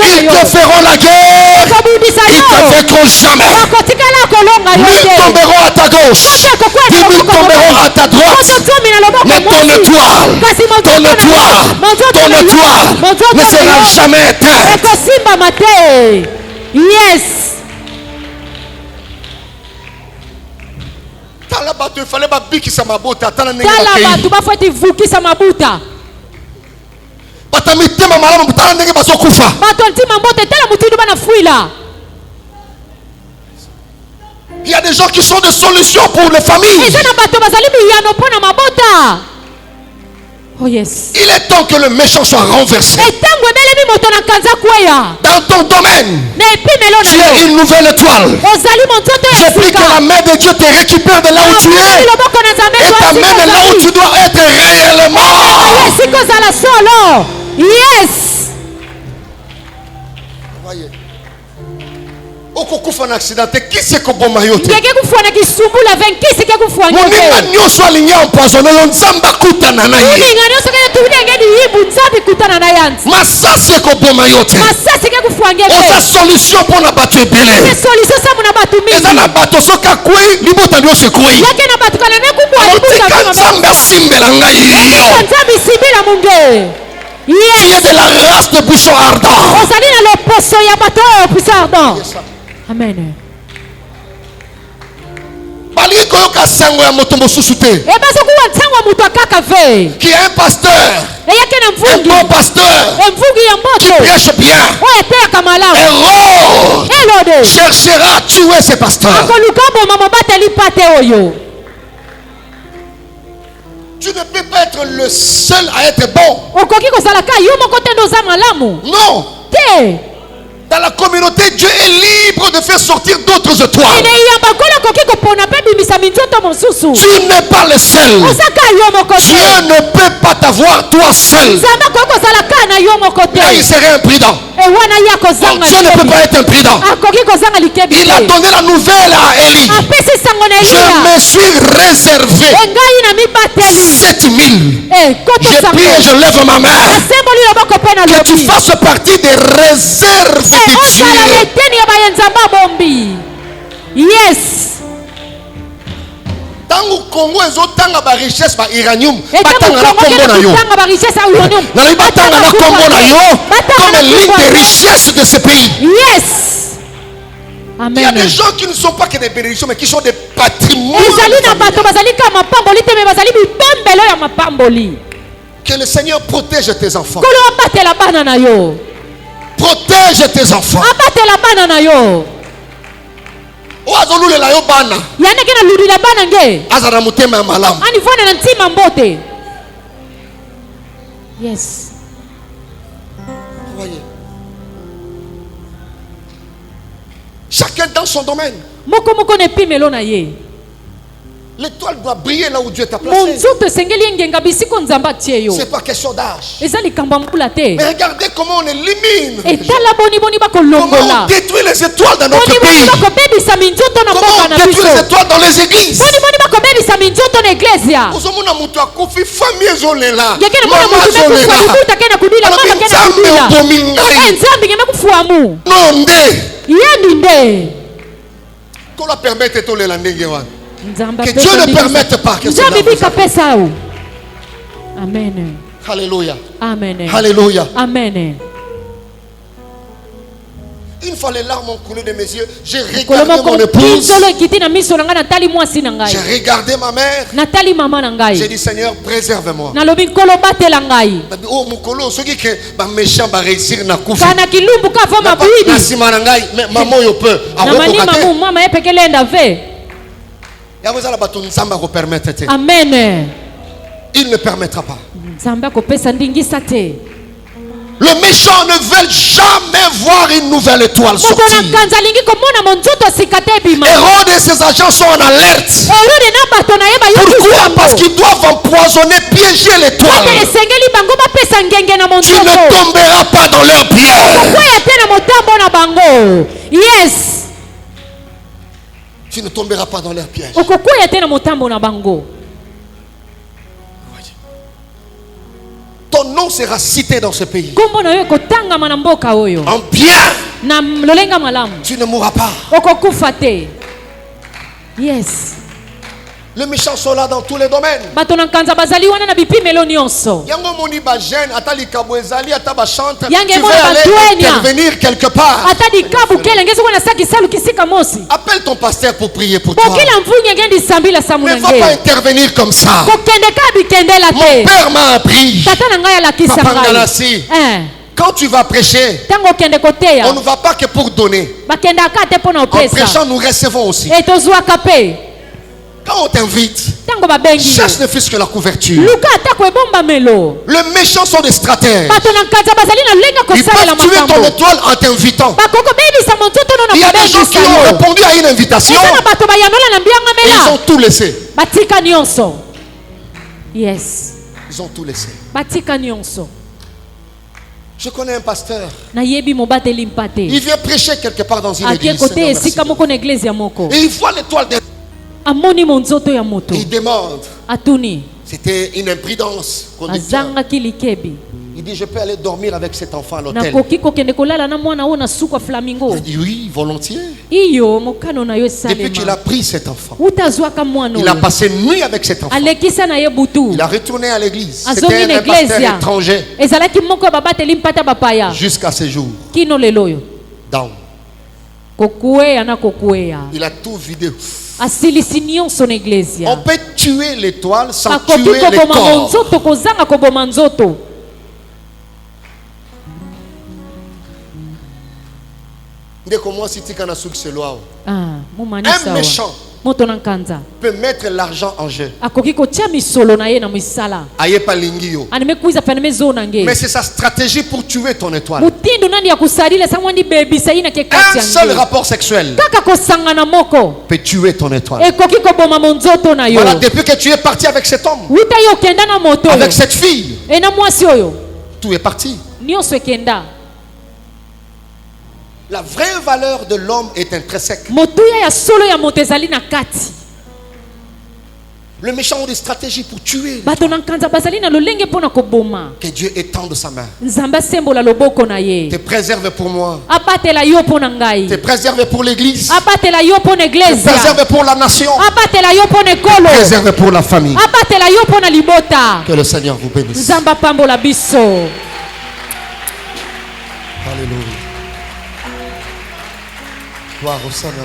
Ils te feront la guerre. Ils te vaincront jamais. Mille tomberont à ta gauche. 10 000 tomberont à ta droite. Mais ton étoile ne sera jamais éteinte. Yes. Tala bato fallait ba bikisa mabota tala ndenge Tala bakei. batu bafati vukisa mabuta. Bata mitema malamu tala ndenge bazokufa. Bato ntima mbote tala mutindu bana fuila. Il y a des gens qui sont des solutions pour les familles. Ezana bato bazali biyano pona mabota. Oh yes. Il est temps que le méchant soit renversé. Dans ton domaine, tu es une nouvelle étoile. Je prie que la main de Dieu te récupère de là où tu es et t'amène là où tu dois être réellement. Yes. Voyez. Okokufa na accidenté, qui c'est ko boma yote? Ngeke kisumbula 20 kisi ke kufanya. Moninga nyoso alingi empoisonné yo nzamba kutana na ye. Moninga nyoso ke tubinenge di yibu nzabi kutana na yansi. Masasi ko boma yote. Masasi ke kufanya. Oza solution pour na batu ebele. C'est solution ça mona batu mingi. Eza na bato soka kwi libota nyo se kwi. Yake na batu kana ne kubwa libota. Nzamba simbela ngai yo. Nzambi simbela munge. Yes. Qui est de la race de buisson ardent. Ozali na loposo ya bato buisson ardent. Amen. Bali koyoka sango ya moto mosusu te. E baso kuwa ntango mutu akaka ve. Qui est un pasteur. E yake na mvungi. Un bon pasteur. E mvungi ya mbote. Qui prêche bien. Oye te kamala. Hérode cherchera à tuer ces pasteurs. Akoluka bo mama bateli pate oyo. Tu ne peux pas être le seul à être bon. Okoki kozala ka yo moko te ndoza malamu. Non. Te. Dans la communauté, Dieu est libre de faire sortir d'autres étoiles. Tu n'es pas le seul. Dieu ne peut pas t'avoir toi seul. Là, il serait imprudent. Dieu ne peut pas être imprudent. Il a donné la nouvelle à Élie. Je me suis réservé 7000. Je prie et je lève ma main. Que tu fasses partie des réserves de Dieu. Yes. Tango Congo ezotanga ba richesse ba uranium batanga na kombo na yo. Na batanga na kombo na yo comme l'une des richesses de ce pays. Yes. Amen. Il y a des gens qui ne sont pas que des bénédictions mais qui sont des patrimoines. Que le Seigneur protège tes enfants. Protège tes enfants. Oazolulela yo bana. Yaneke na ludila bana nge. Azara mutema ya malamu. Ani vona na ntima mbote. Yes. Voyez. Chacun dans son domaine. Moko moko ne pimelo na ye. L'étoile doit briller là où Dieu t'a placé. C'est pas question d'âge. Mais regardez comment on élimine. Comment on détruit les étoiles dans notre pays. Comment on détruit les étoiles dans les églises. Qu'on la permette de tolérer la négative. Que Dieu ne permette pas que cela vous. Amen. Alléluia. Amen. Alléluia. Amen. Une fois les larmes ont coulé de mes yeux, j'ai regardé mon épouse. J'ai regardé ma mère. J'ai dit Seigneur, préserve-moi. Oh mukolo, ceux qui ba méchant ba réussir na kufi. Na sima na ngai, maman yo peut. Amen. Il ne permettra pas. Le méchant ne veut jamais voir une nouvelle étoile sortir. Hérode et ses agents sont en alerte. Pourquoi? Parce qu'ils doivent empoisonner, piéger l'étoile. Tu ne tomberas pas dans leur piège. Yes. Tu ne tomberas pas dans leur piège. Ton sera cité dans ce pays. Kombo na yo kotangama na mboka oyo. En bien. Na lolenga malamu. Tu ne mourras pas. Okokufa te. Yes. Les méchants sont là dans tous les domaines. Bato na kanza bazali wana na bipimelo nyonso. Yango moni ba jeune atali kabwezali ataba chante. Tu Yange veux mona aller batwenya. intervenir quelque part. Atadi kabu kele ngezi wana saki salu kisika mosi. Appelle ton pasteur pour prier pour toi. Bokila mvunye ngendi sambila Ne samunange. va pas intervenir comme ça. Kokende kabi kendela Mon te. père m'a appris. Tata na ngai alakisa Papa ngai. Nganasi. Quand tu vas prêcher, Tango kende koteya. on ne va pas que pour donner. Bakenda ka te pona En opesa. prêchant, nous recevons aussi. Et tozwaka pe. Quand on t'invite, Tango babengi. cherche ne fût-ce que la couverture. Luka atako ebomba melo. Les méchants sont des stratèges. Bato na kanza bazali na lenga Ils kosalela peuvent tuer ton makambo. étoile en t'invitant. Bakoko bebisa montoto no na Il y a des gens qui ont babengisa yo. répondu à une invitation Eza na bato bayanola na mbianga et ils mela. ont tout laissé. Batika nyonso. Yes. Ils ont tout laissé. Batika nyonso. Je connais un pasteur. Na yebi mobateli mpate. Il vient prêcher quelque part dans une Akie église. kote Seigneur, merci. esika moko na eglise ya moko. Et il voit l'étoile des... Amoni monzoto ya moto. Et il demande. Atuni. C'était une imprudence. Conducteur. Azangaki likebi. Il dit, je peux aller dormir avec cet enfant à l'hôtel. Nakoki kokende kolala na mwana oyo na suka flamingo. Il dit, oui, volontiers. Iyo mokano na yo Depuis qu'il a esalema. pris cet enfant, Utazwaka mwana il a oyo. passé une nuit avec cet enfant. Alekisa na ye butu. Il a retourné à l'église. Azongi C'était na un pasteur iglesia. étranger. Ezalaki moko ya babateli mpata bapaya. Jusqu'à ce jour. Kino lelo oyo. Down. Kokueya na kokueya. Il a tout vidé. Asilisi nyonso na iglesia. On peut tuer l'étoile sans Akoki tuer les koboma corps. monzoto kozanga koboma nzoto. Ndeko moi si tika na succès loi. Mumani Un sawa. méchant Moto na kanza. peut mettre l'argent en jeu. Akoki kotia misolo na ye na misala. Ayepa lingio. Animekuiza pene mezo na nge. Mais c'est sa stratégie pour tuer ton étoile. Mutindo nani ya kusalila samwandi bebisa ina ke Un kati seul ya nge. rapport sexuel Kaka kosangana moko. peut tuer ton étoile. Ekoki koboma monzoto na yo. Voilà, depuis que tu es parti avec cet homme, Wuta yo kenda na moto. avec cette fille, E na mwasi oyo. tout est parti. Nyonso ekenda. La vraie valeur de l'homme est intrinsèque. Motuya ya solo ya moto ezali na kati. Le méchant a des stratégies pour tuer. Bato na kanza bazali na lolenge pona koboma. Que Dieu étende sa main. Nzambe asembola loboko na ye. Te préserve pour moi. Abatela yo pona ngai. Te préserve pour l'église. Abatela yo pona Te iglesia. préserve pour la nation. Abatela yo pona ekolo. Préserve pour la famille. Abatela yo pona libota. Que le Seigneur vous bénisse. Nzambe apambola biso. Alléluia. Gloire au Seigneur.